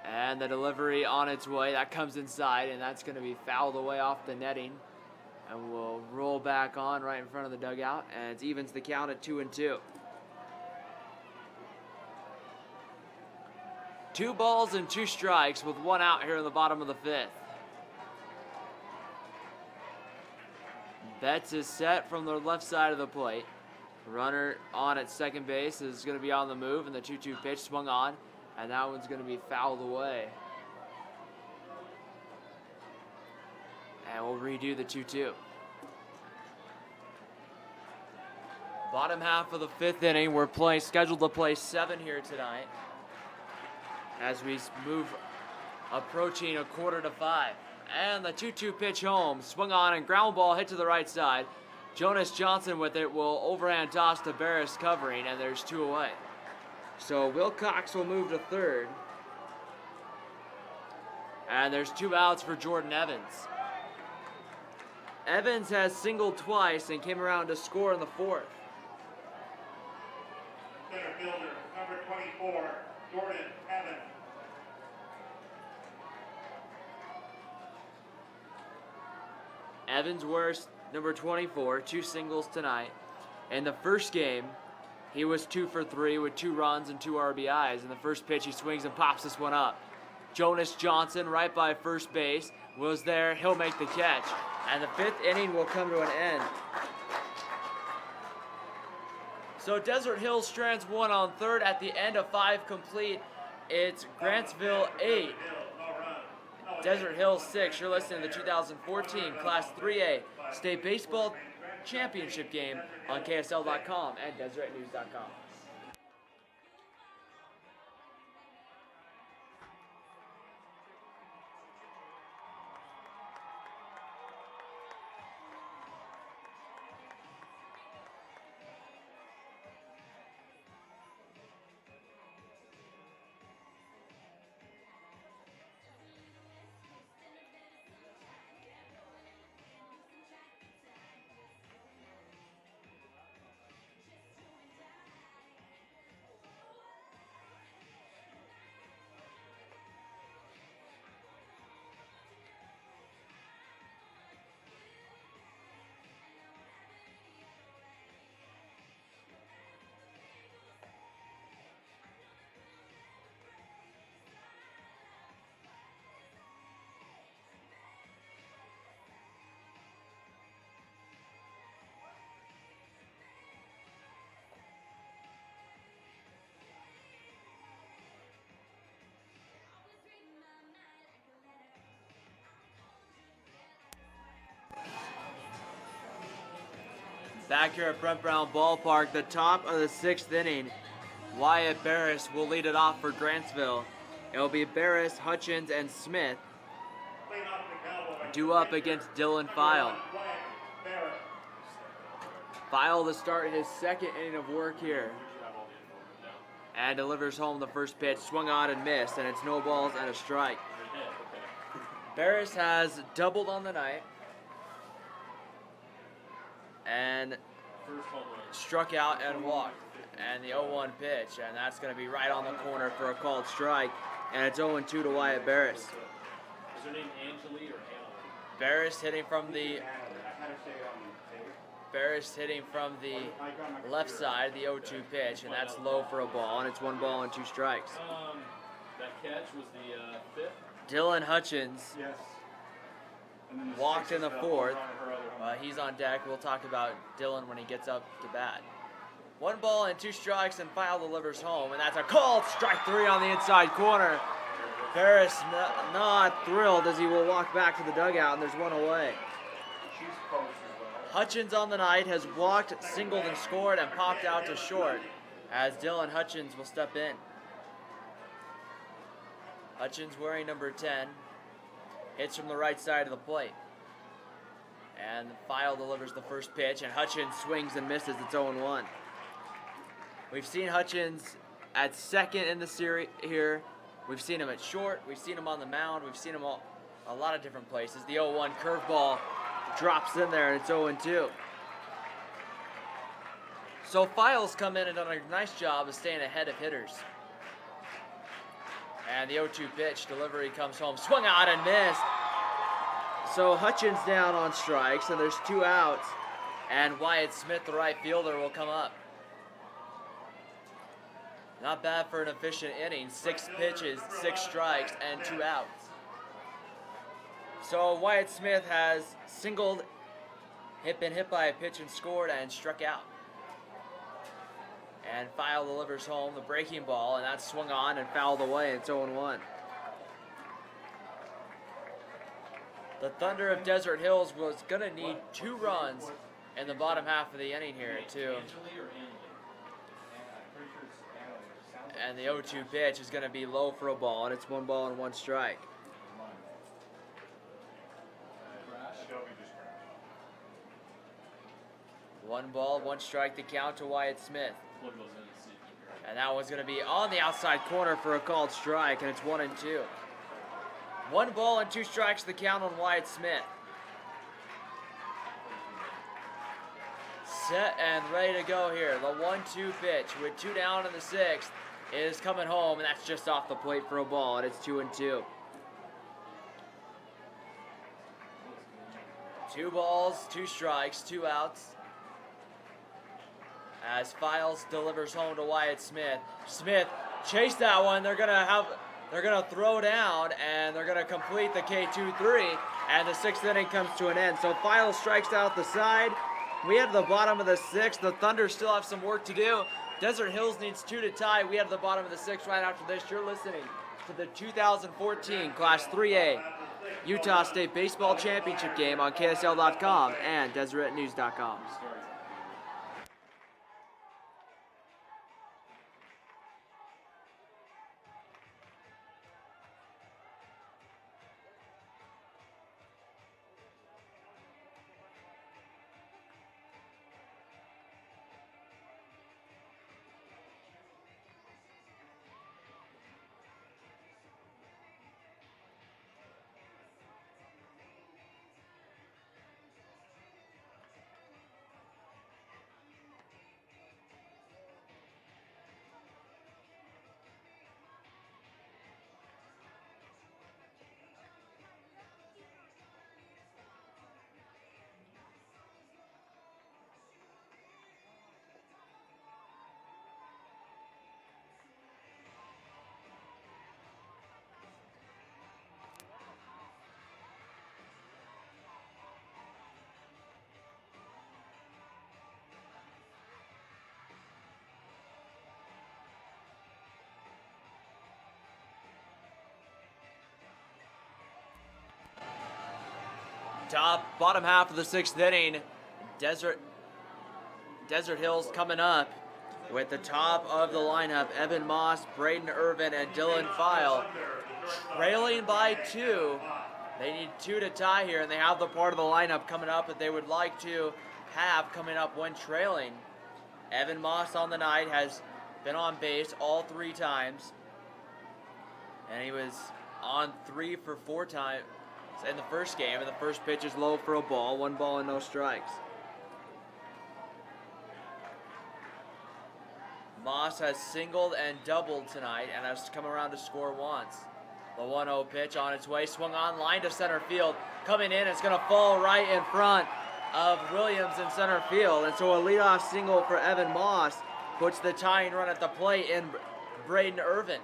And the delivery on its way, that comes inside, and that's going to be fouled away off the netting. And we'll roll back on right in front of the dugout, and it evens the count at 2-2. 2 balls and 2 strikes with 1 out here in the bottom of the fifth. Betts is set from the left side of the plate. Runner on at second base is going to be on the move, and the 2-2 pitch swung on, and that one's going to be fouled away. And we'll redo the 2-2. Bottom half of the fifth inning, we're scheduled to play 7 here tonight as we move approaching 4:45. And the 2-2 pitch home, swung on and ground ball hit to the right side. Jonas Johnson with it will overhand toss to Barris covering, and there's 2 away. So Wilcox will move to third. And there's 2 outs for Jordan Evans. Evans has singled twice and came around to score in the 4th. Center fielder, number 24, Jordan Evans. Evans wears number 24, 2 singles tonight. In the first game, he was 2 for 3 with 2 runs and 2 RBIs. In the first pitch, he swings and pops this one up. Jonas Johnson, right by first base, was there. He'll make the catch. And the 5th inning will come to an end. So Desert Hills strands 1 on third at the end of 5 complete. It's Grantsville 8. Desert Hills 6. You're listening to the 2014 Class 3A State Baseball Championship game on KSL.com and DeseretNews.com. Back here at Brent Brown Ballpark, the top of the 6th inning, Wyatt Barris will lead it off for Grantsville. It will be Barris, Hutchins, and Smith due up against Dylan File. File to start his 2nd inning of work here. And delivers home the first pitch, swung on and missed, and it's no balls and a strike. Barris has doubled on the night and struck out and walked. And the 0-1 pitch, and that's going to be right on the corner for a called strike. And it's 0-2 to Wyatt Barris. Is her name Angeli or Annalie? Barris hitting from the left side, the 0-2 pitch, and that's low for a ball, and it's 1 ball and 2 strikes. That catch was the 5th? Dylan Hutchins Yes. walked in the 4th. He's on deck. We'll talk about Dylan when he gets up to bat. 1 ball and 2 strikes, and File delivers home, and that's a called strike 3 on the inside corner. Barris not thrilled as he will walk back to the dugout, and there's 1 away. Hutchins on the night has walked, singled, and scored, and popped out to short as Dylan Hutchins will step in. Hutchins wearing number 10, hits from the right side of the plate. And File delivers the first pitch, and Hutchins swings and misses. It's 0-1. We've seen Hutchins at 2nd in the series here. We've seen him at short. We've seen him on the mound. We've seen him a lot of different places. The 0-1 curveball drops in there, and it's 0-2. So File's come in and done a nice job of staying ahead of hitters. And the 0-2 pitch delivery comes home, swung out and missed. So Hutchins down on strikes, and there's 2 outs. And Wyatt Smith, the right fielder, will come up. Not bad for an efficient inning. 6 pitches, 6 strikes, and 2 outs. So Wyatt Smith has singled, been hit by a pitch and scored, and struck out. And File delivers home the breaking ball, and that's swung on and fouled away. It's 0-1. The Thunder of Desert Hills was going to need 2 runs in the bottom half of the inning here, too. And the 0-2 pitch is going to be low for a ball, and it's 1 ball and 1 strike. Shelby just crashed. 1 ball, 1 strike to count to Wyatt Smith. Plug those in and see if you can hear it. And that one's going to be on the outside corner for a called strike, and it's 1-2. 1 ball and 2 strikes to count on Wyatt Smith. Set and ready to go here. The 1-2 pitch with 2 down in the 6th is coming home, and that's just off the plate for a ball, and it's 2-2. 2 balls, 2 strikes, 2 outs. As Files delivers home to Wyatt Smith. Smith chase that one. They're gonna throw down, and they're gonna complete the K2-3, and the 6th inning comes to an end. So Files strikes out the side. We head to the bottom of the 6th. The Thunder still have some work to do. Desert Hills needs 2 to tie. We head to the bottom of the 6th right after this. You're listening to the 2014 Class 3A Utah State Baseball Championship game on KSL.com and DeseretNews.com. Bottom half of the 6th inning. Desert Hills coming up with the top of the lineup. Evan Moss, Braden Irvin, and Dylan File trailing by 2. They need 2 to tie here, and they have the part of the lineup coming up that they would like to have coming up when trailing. Evan Moss on the night has been on base all 3 times, and he was on 3 for 4 times in the first game, and the first pitch is low for a ball. 1 ball and no strikes. Moss has singled and doubled tonight and has come around to score once. The 1-0 pitch on its way, swung on, line to center field. Coming in, it's going to fall right in front of Williams in center field. And so a leadoff single for Evan Moss puts the tying run at the plate in Braden Irvin.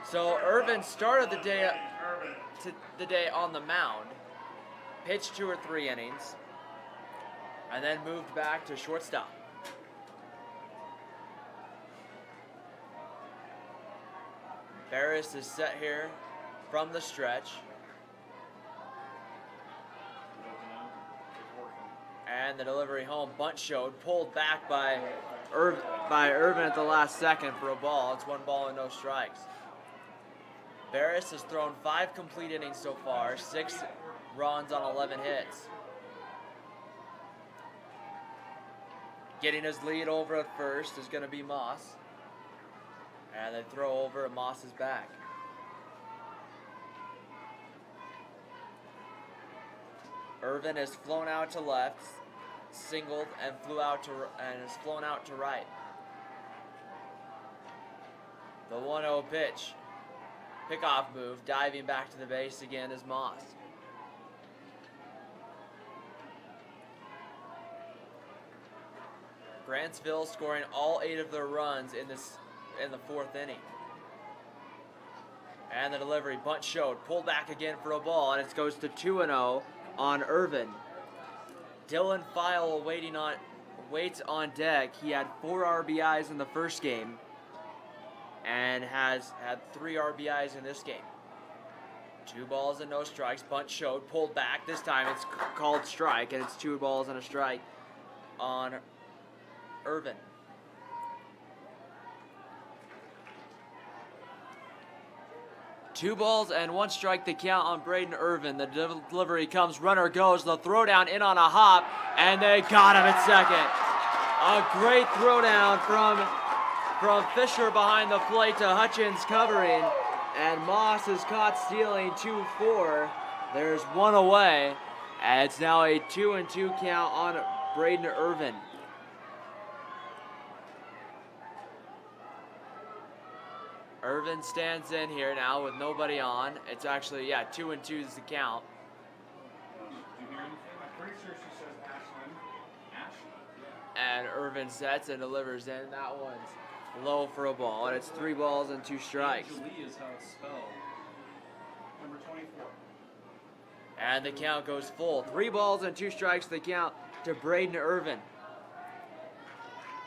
So Irvin started the day on the mound, pitched 2 or 3 innings, and then moved back to shortstop. Barris is set here from the stretch. And the delivery home, bunt showed, pulled back by Irvin at the last second for a ball. It's 1 ball and no strikes. Barris has thrown 5 complete innings so far, 6 runs on 11 hits. Getting his lead over at first is going to be Moss. And they throw over and Moss is back. Irvin has flown out to left, singled, and has flown out to right. The 1-0 pitch. Pickoff move, diving back to the base again is Moss. Grantsville scoring all 8 of their runs in the 4th inning. And the delivery, bunt showed, pulled back again for a ball, and it goes to 2-0 on Irvin. Dylan File waits on deck. He had 4 RBIs in the first game and has had 3 RBIs in this game. 2 balls and no strikes. Bunt showed, pulled back. This time it's called strike, and it's 2 balls and a strike on Irvin. 2 balls and 1 strike the count on Braden Irvin. The delivery comes, runner goes, the throwdown in on a hop, and they got him at second. A great throwdown from Fisher behind the plate to Hutchins covering, and Moss is caught stealing 2-4. There's 1 away, and it's now a 2-2 count on Braden Irvin. Irvin stands in here now with nobody on. It's actually, 2-2 is the count. Did you hear anything? I'm pretty sure she says Ashlyn. And Irvin sets and delivers in. That one's low for a ball, and it's 3 balls and 2 strikes. Angelie is how it's spelled. Number 24. And the count goes full. 3 balls and 2 strikes the count to Braden Irvin.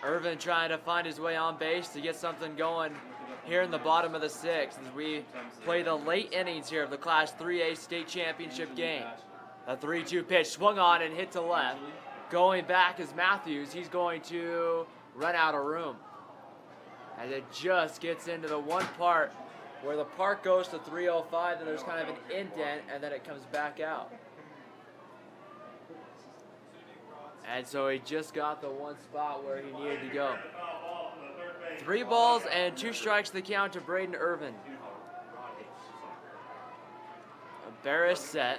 Irvin trying to find his way on base to get something going here in the bottom of the 6th as we play the late innings here of the Class 3A state championship game. A 3-2 pitch swung on and hit to left. Going back is Matthews. He's going to run out of room. As it just gets into the one part where the park goes to 305, and there's kind of an indent, and then it comes back out. And so he just got the one spot where he needed to go. 3 balls and 2 strikes the count to Braden Irvin. Barris set.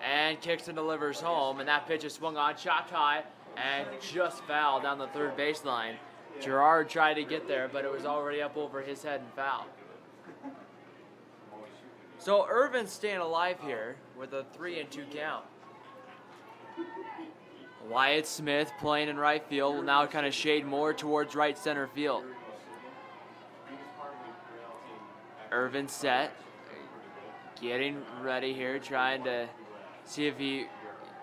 And kicks and delivers home. And that pitch is swung on, chopped high, and just fouled down the third baseline. Gerard tried to get there, but it was already up over his head and foul. So Irvin's staying alive here with a 3-2 count. Wyatt Smith playing in right field will now kind of shade more towards right center field. Irvin set, getting ready here, trying to see if he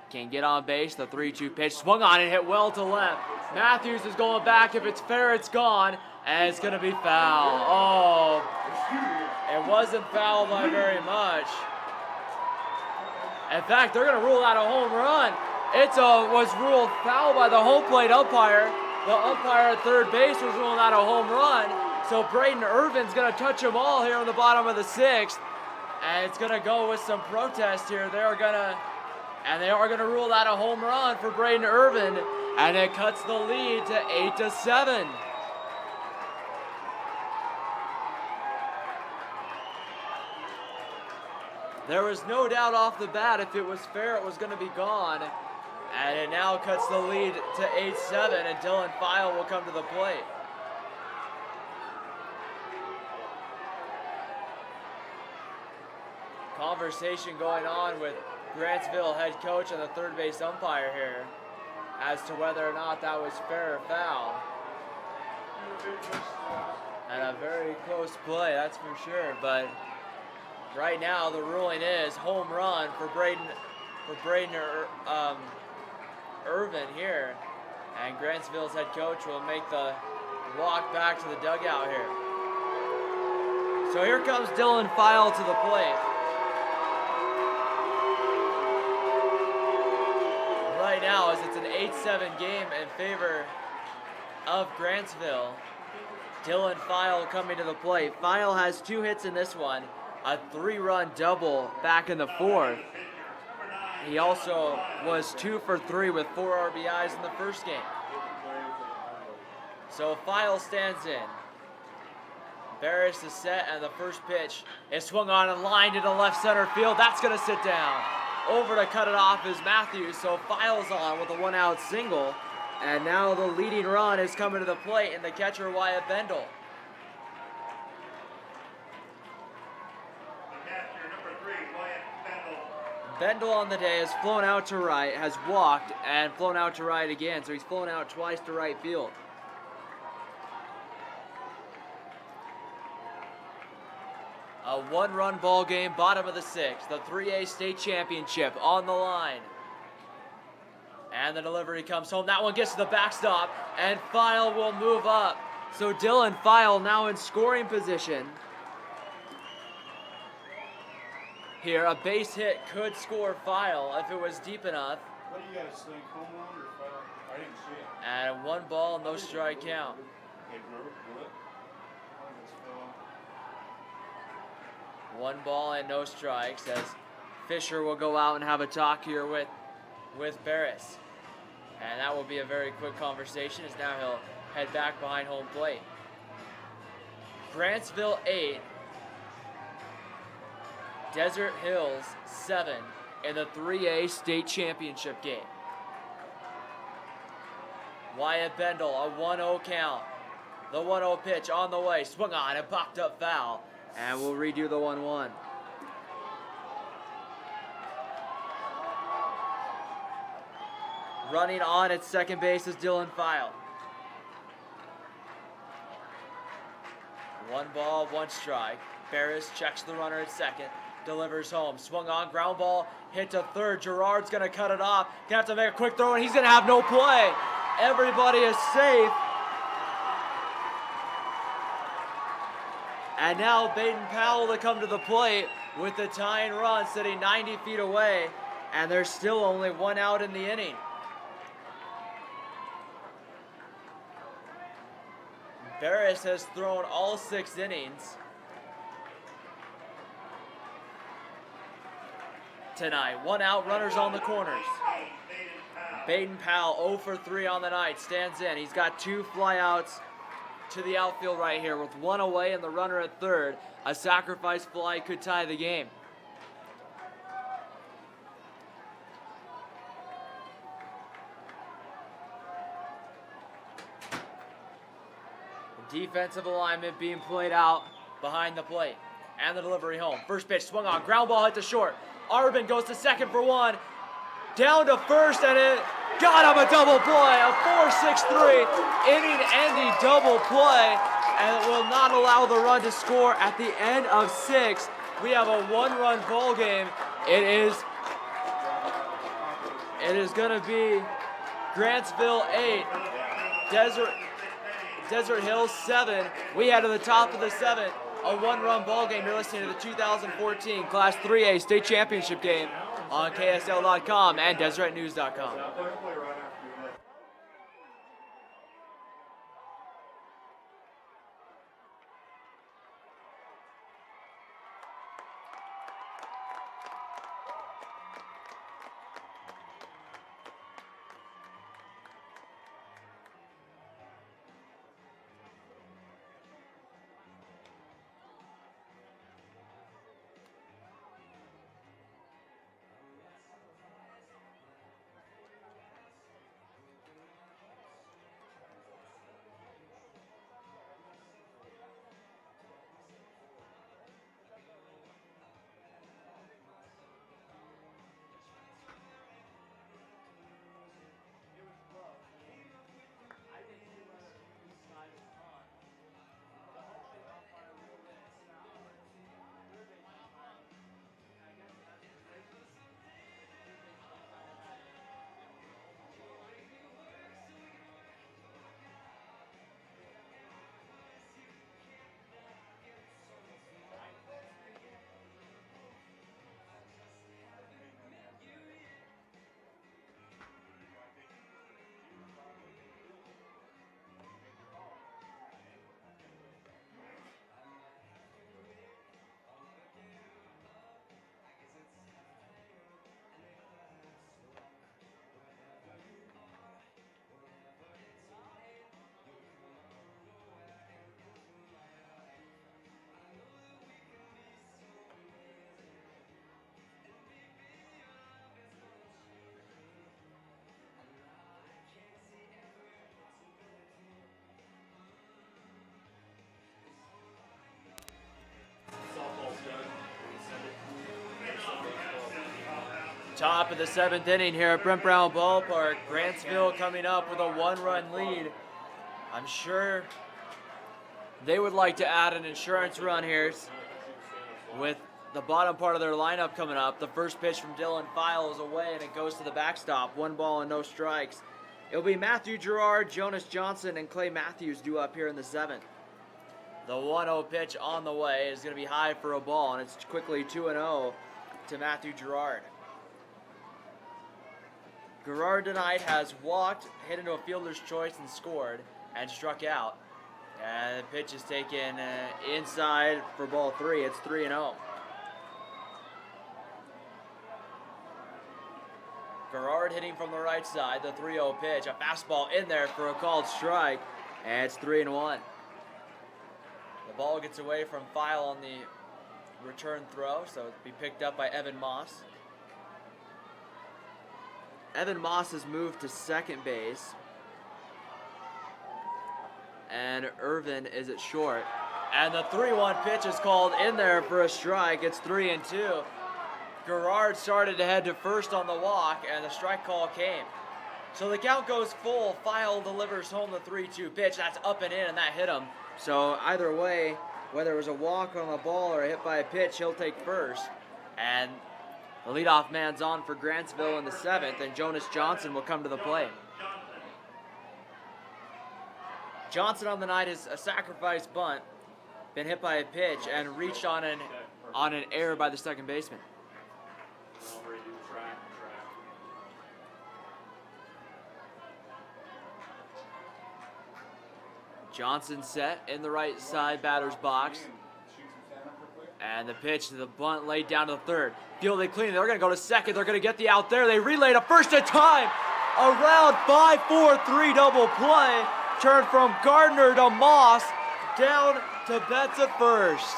can get on base. The 3-2 pitch swung on and hit well to left. Matthews is going back. If it's fair, it's gone, and it's going to be foul. Oh, it wasn't foul by very much. In fact, they're going to rule out a home run. It was ruled foul by the home plate umpire. The umpire at third base was ruling out a home run. So Braden Irvin's going to touch them all here in the bottom of the 6th. And it's going to go with some protest here. They are going to rule out a home run for Braden Irvin. And it cuts the lead to 8-7. There was no doubt off the bat if it was fair, it was going to be gone. And it now cuts the lead to 8-7, and Dylan File will come to the plate. Conversation going on with Grantsville head coach and the third base umpire here as to whether or not that was fair or foul. And a very close play, that's for sure. But right now the ruling is home run for Braden Irvin here, and Grantsville's head coach will make the walk back to the dugout here. So here comes Dylan File to the plate. Right now, as it's an 8-7 game in favor of Grantsville, Dylan File coming to the plate. File has 2 hits in this one, a 3-run double back in the 4th. He also was 2 for 3 with 4 RBIs in the first game. So File stands in. Barris is set, and the first pitch is swung on and lined into left center field. That's going to sit down. Over to cut it off is Matthews, so File's on with a 1-out single. And now the leading run is coming to the plate, and the catcher Wyatt Bendel. Bendel on the day has flown out to right, has walked, and flown out to right again. So he's flown out twice to right field. A 1-run ball game, bottom of the 6th. The 3A state championship on the line. And the delivery comes home. That one gets to the backstop, and File will move up. So Dylan File now in scoring position. Here, a base hit could score File if it was deep enough. What do you guys think, home run or foul? I didn't see it. And 1 ball, no strike count. Hey, remember, what? I think it's foul. 1 ball and no strikes as Fisher will go out and have a talk here with Barris. And that will be a very quick conversation as now he'll head back behind home plate. Grantsville 8, Desert Hills 7 in the 3A state championship game. Wyatt Bendel, a 1-0 count. The 1-0 pitch on the way, swung on and popped up foul. And we'll redo the 1-1. Running on at second base is Dylan File. 1 ball, 1 strike. Barris checks the runner at second, delivers home. Swung on, ground ball, hit to third. Gerard's gonna cut it off. Gonna have to make a quick throw, and he's gonna have no play. Everybody is safe. And now Baden Powell to come to the plate with the tying run sitting 90 feet away, and there's still only 1 out in the inning. Barris has thrown all 6 innings tonight. 1 out, runners on the corners. Baden Powell 0 for 3 on the night, stands in. He's got 2 flyouts to the outfield right here with 1 away and the runner at third. A sacrifice fly could tie the game. Defensive alignment being played out behind the plate. And the delivery home. First pitch swung on. Ground ball hit to short. Arbin goes to second for 1. Down to first, and it got him a double play. A 4-6-3 inning-ending double play. And it will not allow the run to score at the end of 6. We have a 1-run ball game. It is going to be Grantsville 8. Desert Hills 7. We head to the top of the 7th. A 1-run ball game. You're listening to the 2014 Class 3A State Championship game on KSL.com and DeseretNews.com. Top of the 7th inning here at Brent Brown Ballpark. Grantsville coming up with a 1-run lead. I'm sure they would like to add an insurance run here with the bottom part of their lineup coming up. The first pitch from Dylan File is away and it goes to the backstop. 1 ball and no strikes. It'll be Matthew Gerard, Jonas Johnson, and Clay Matthews due up here in the 7th. The 1-0 pitch on the way is going to be high for a ball, and it's quickly 2-0 to Matthew Gerard. Gerard tonight has walked, hit into a fielder's choice, and scored, and struck out. And the pitch is taken inside for ball 3. It's 3-0. Gerard hitting from the right side, the 3-0 pitch. A fastball in there for a called strike, and it's 3-1. The ball gets away from File on the return throw, so it'll be picked up by Evan Moss. Evan Moss has moved to second base, and Irvin is at short. And the 3-1 pitch is called in there for a strike. It's 3-2. Gerard started to head to first on the walk, and the strike call came. So the count goes full. File delivers home the 3-2 pitch. That's up and in, and that hit him. So either way, whether it was a walk on a ball or a hit by a pitch, he'll take first. And the leadoff man's on for Grantsville in the 7th, and Jonas Johnson will come to the plate. Johnson on the night is a sacrifice bunt, been hit by a pitch, and reached on an error by the second baseman. Johnson set in the right side batter's box. And the pitch to the bunt laid down to the third. Fielded clean. They're going to go to second. They're going to get the out there. They relay to first in time. Around 5-4-3 double play. Turn from Gardner to Moss. Down to Betts at first.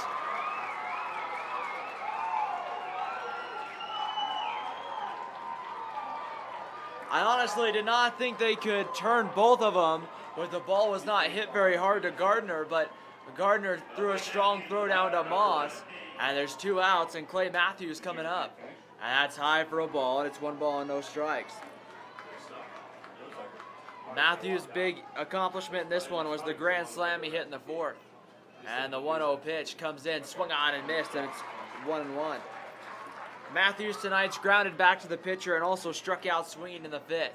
I honestly did not think they could turn both of them, but the ball was not hit very hard to Gardner, but Gardner threw a strong throw down to Moss, and there's 2 outs, and Clay Matthews coming up. And that's high for a ball, and it's 1 ball and no strikes. Matthews' big accomplishment in this one was the grand slam he hit in the 4th. And the 1-0 pitch comes in, swung on and missed, and it's 1-1. Matthews tonight's grounded back to the pitcher and also struck out swinging in the 5th.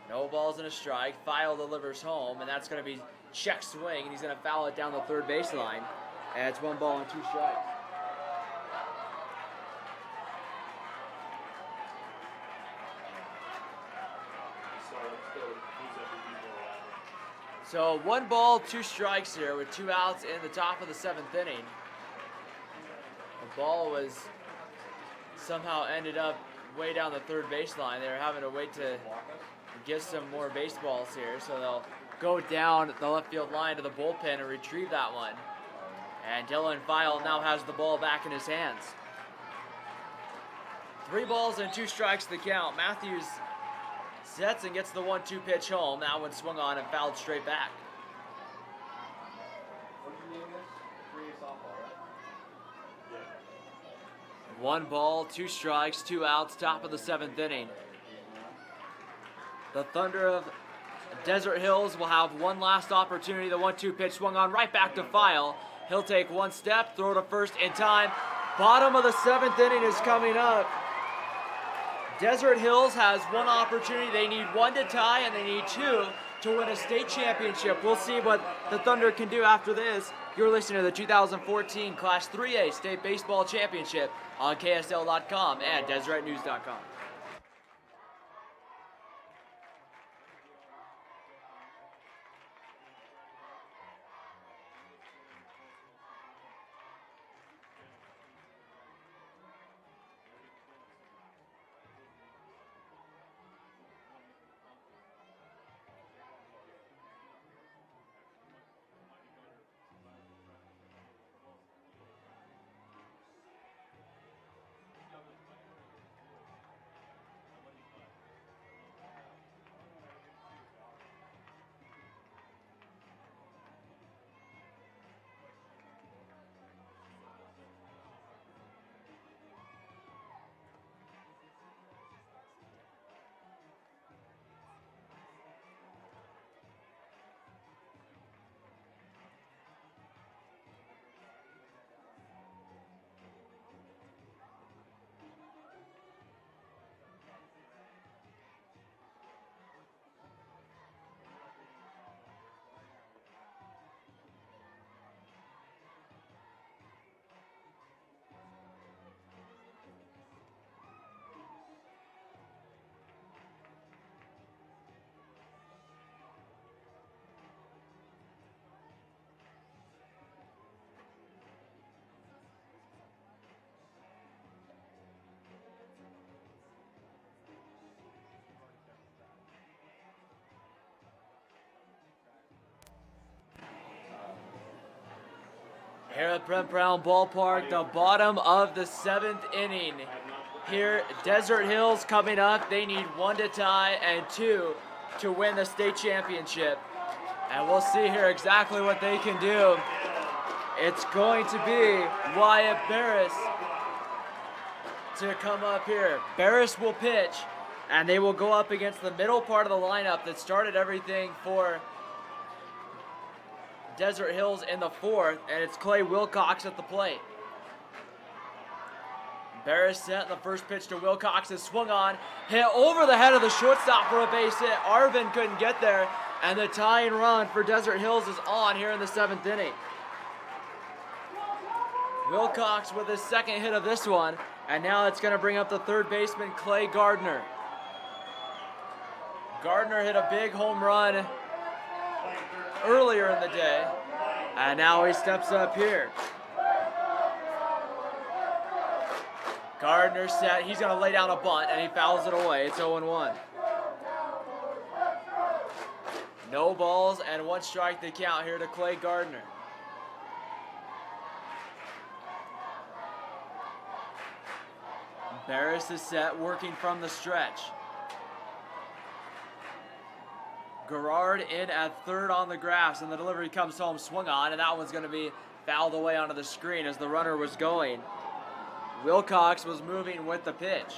No balls and a strike. File delivers home, and that's going to be check swing, and he's going to foul it down the third baseline. And it's 1 ball and 2 strikes. So 1 ball, 2 strikes here with 2 outs in the top of the 7th inning. The ball was somehow ended up way down the third baseline. They were having to wait to get some more baseballs here, so they'll go down the left field line to the bullpen and retrieve that one. And Dylan File now has the ball back in his hands. 3 balls and 2 strikes to the count. Matthews sets and gets the 1-2 pitch home. That one swung on and fouled straight back. One ball, 2 strikes, 2 outs, top of the 7th inning. The Thunder of Desert Hills will have one last opportunity. The 1-2 pitch swung on right back to File. He'll take 1 step, throw to first in time. Bottom of the 7th inning is coming up. Desert Hills has 1 opportunity. They need 1 to tie, and they need 2 to win a state championship. We'll see what the Thunder can do after this. You're listening to the 2014 Class 3A State Baseball Championship on KSL.com and DeseretNews.com. Here at Brent Brown Ballpark, the bottom of the 7th inning. Here, Desert Hills coming up. They need 1 to tie and 2 to win the state championship. And we'll see here exactly what they can do. It's going to be Wyatt Barris to come up here. Barris will pitch, and they will go up against the middle part of the lineup that started everything for Desert Hills in the 4th, and it's Clay Wilcox at the plate. Barris set, and the first pitch to Wilcox is swung on, hit over the head of the shortstop for a base hit. Arvin couldn't get there, and the tying run for Desert Hills is on here in the 7th inning. Wilcox with his second hit of this one, and now it's going to bring up the third baseman, Clay Gardner. Gardner hit a big home run earlier in the day, and now he steps up here. Gardner set, he's going to lay down a bunt, and he fouls it away. It's 0-1. No balls and 1 strike the count here to Clay Gardner. Barris is set, working from the stretch. Garrard in at third on the grass, and the delivery comes home, swung on, and that one's going to be fouled away onto the screen as the runner was going. Wilcox was moving with the pitch.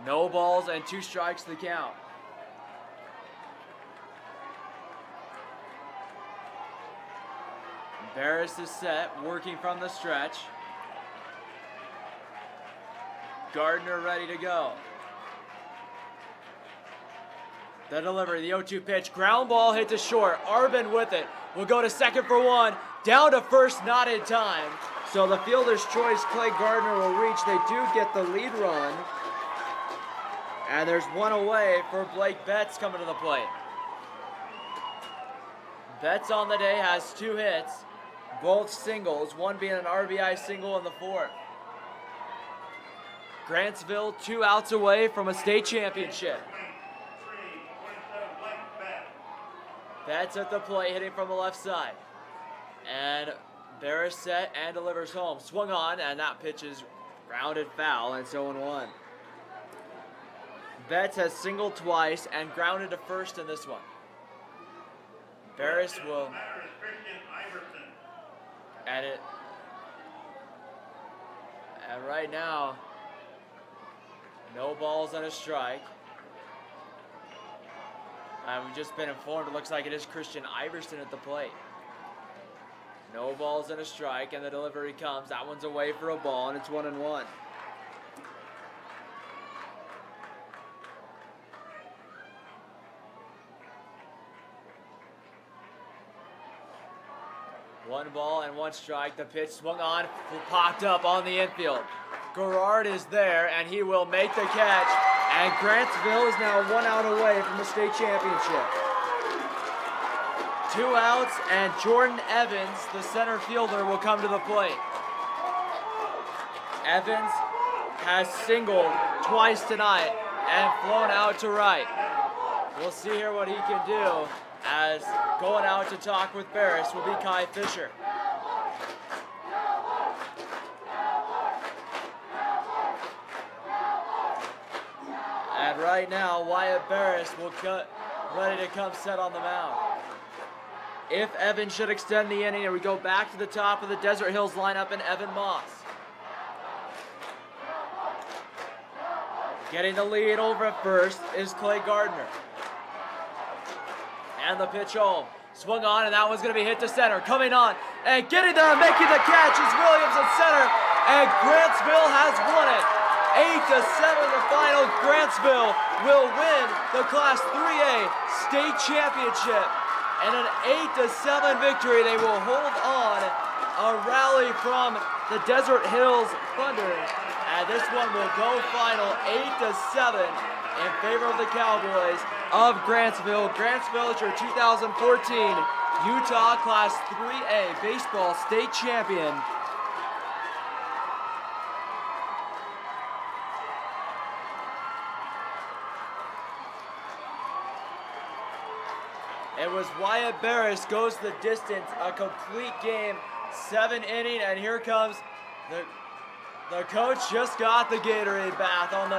No balls and 2 strikes to the count. Barris is set, working from the stretch. Gardner ready to go. The delivery, the 0-2 pitch, ground ball hit to short. Arvin with it, will go to second for 1, down to first, not in time. So the fielder's choice, Clay Gardner, will reach. They do get the lead run. And there's 1 away for Blake Betts coming to the plate. Betts on the day has 2 hits, both singles, one being an RBI single in the 4th. Grantsville 2 outs away from a state championship. Betts at the plate, hitting from the left side. And Barris set and delivers home. Swung on, and that pitch is grounded foul, and it's 0-1. Betts has singled twice and grounded to first in this one. Barris will at it. And right now, no balls and a strike. We've just been informed it looks like it is Christian Iverson at the plate. No balls and a strike, and the delivery comes. That one's away for a ball, and it's 1-1. One ball and 1 strike. The pitch swung on, popped up on the infield. Garrard is there, and he will make the catch. And Grantsville is now 1 out away from the state championship. 2 outs, and Jordan Evans, the center fielder, will come to the plate. Evans has singled twice tonight and flown out to right. We'll see here what he can do, as going out to talk with Barris will be Kai Fisher. And right now, Wyatt Barris will ready to come set on the mound. If Evans should extend the inning, and we go back to the top of the Desert Hills lineup and Evan Moss. Getting the lead over at first is Clay Gardner. And the pitch home. Swung on, and that one's going to be hit to center. Coming on, and getting there and making the catch is Williams at center. And Grantsville has won it. 8-7 the final. Grantsville will win the Class 3A state championship. And an 8-7 victory. They will hold on a rally from the Desert Hills Thunder. And this one will go final 8-7 in favor of the Cowboys of Grantsville. Grantsville is your 2014 Utah Class 3A baseball state champion. It was Wyatt Barris goes the distance, a complete game, 7 inning, and here comes the coach just got the Gatorade bath on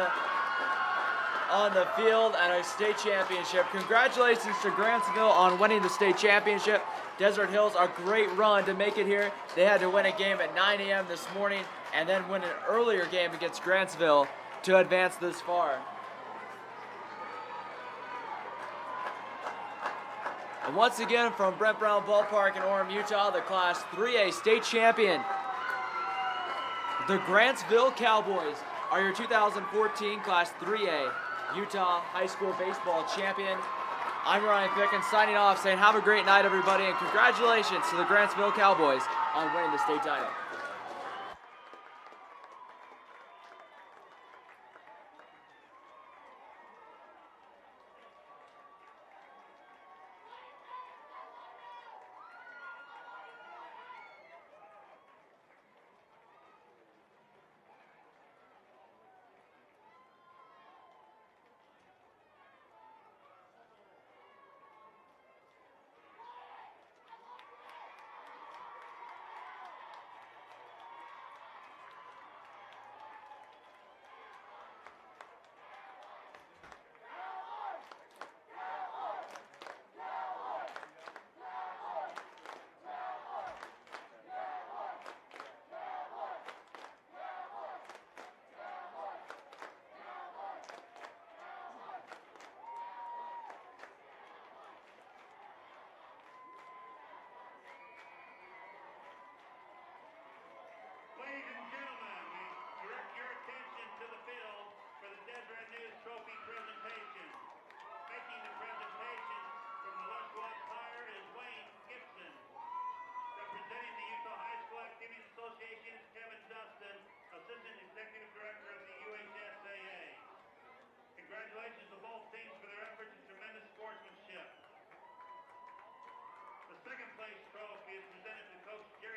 the field and a state championship. Congratulations to Grantsville on winning the state championship. Desert Hills, a great run to make it here. They had to win a game at 9 a.m. this morning and then win an earlier game against Grantsville to advance this far. And once again from Brent Brown Ballpark in Orem, Utah, the Class 3A state champion. The Grantsville Cowboys are your 2014 Class 3A Utah High School Baseball champion. I'm Ryan Pickens signing off saying have a great night, everybody, and congratulations to the Grantsville Cowboys on winning the state title. Ladies and gentlemen, we direct your attention to the field for the Deseret News Trophy presentation. Making the presentation from the Les Schwab Tire is Wayne Gibson. Representing the Utah High School Activities Association is Kevin Dustin, Assistant Executive Director of the UHSAA. Congratulations to both teams for their efforts and tremendous sportsmanship. The second place trophy is presented to Coach Jerry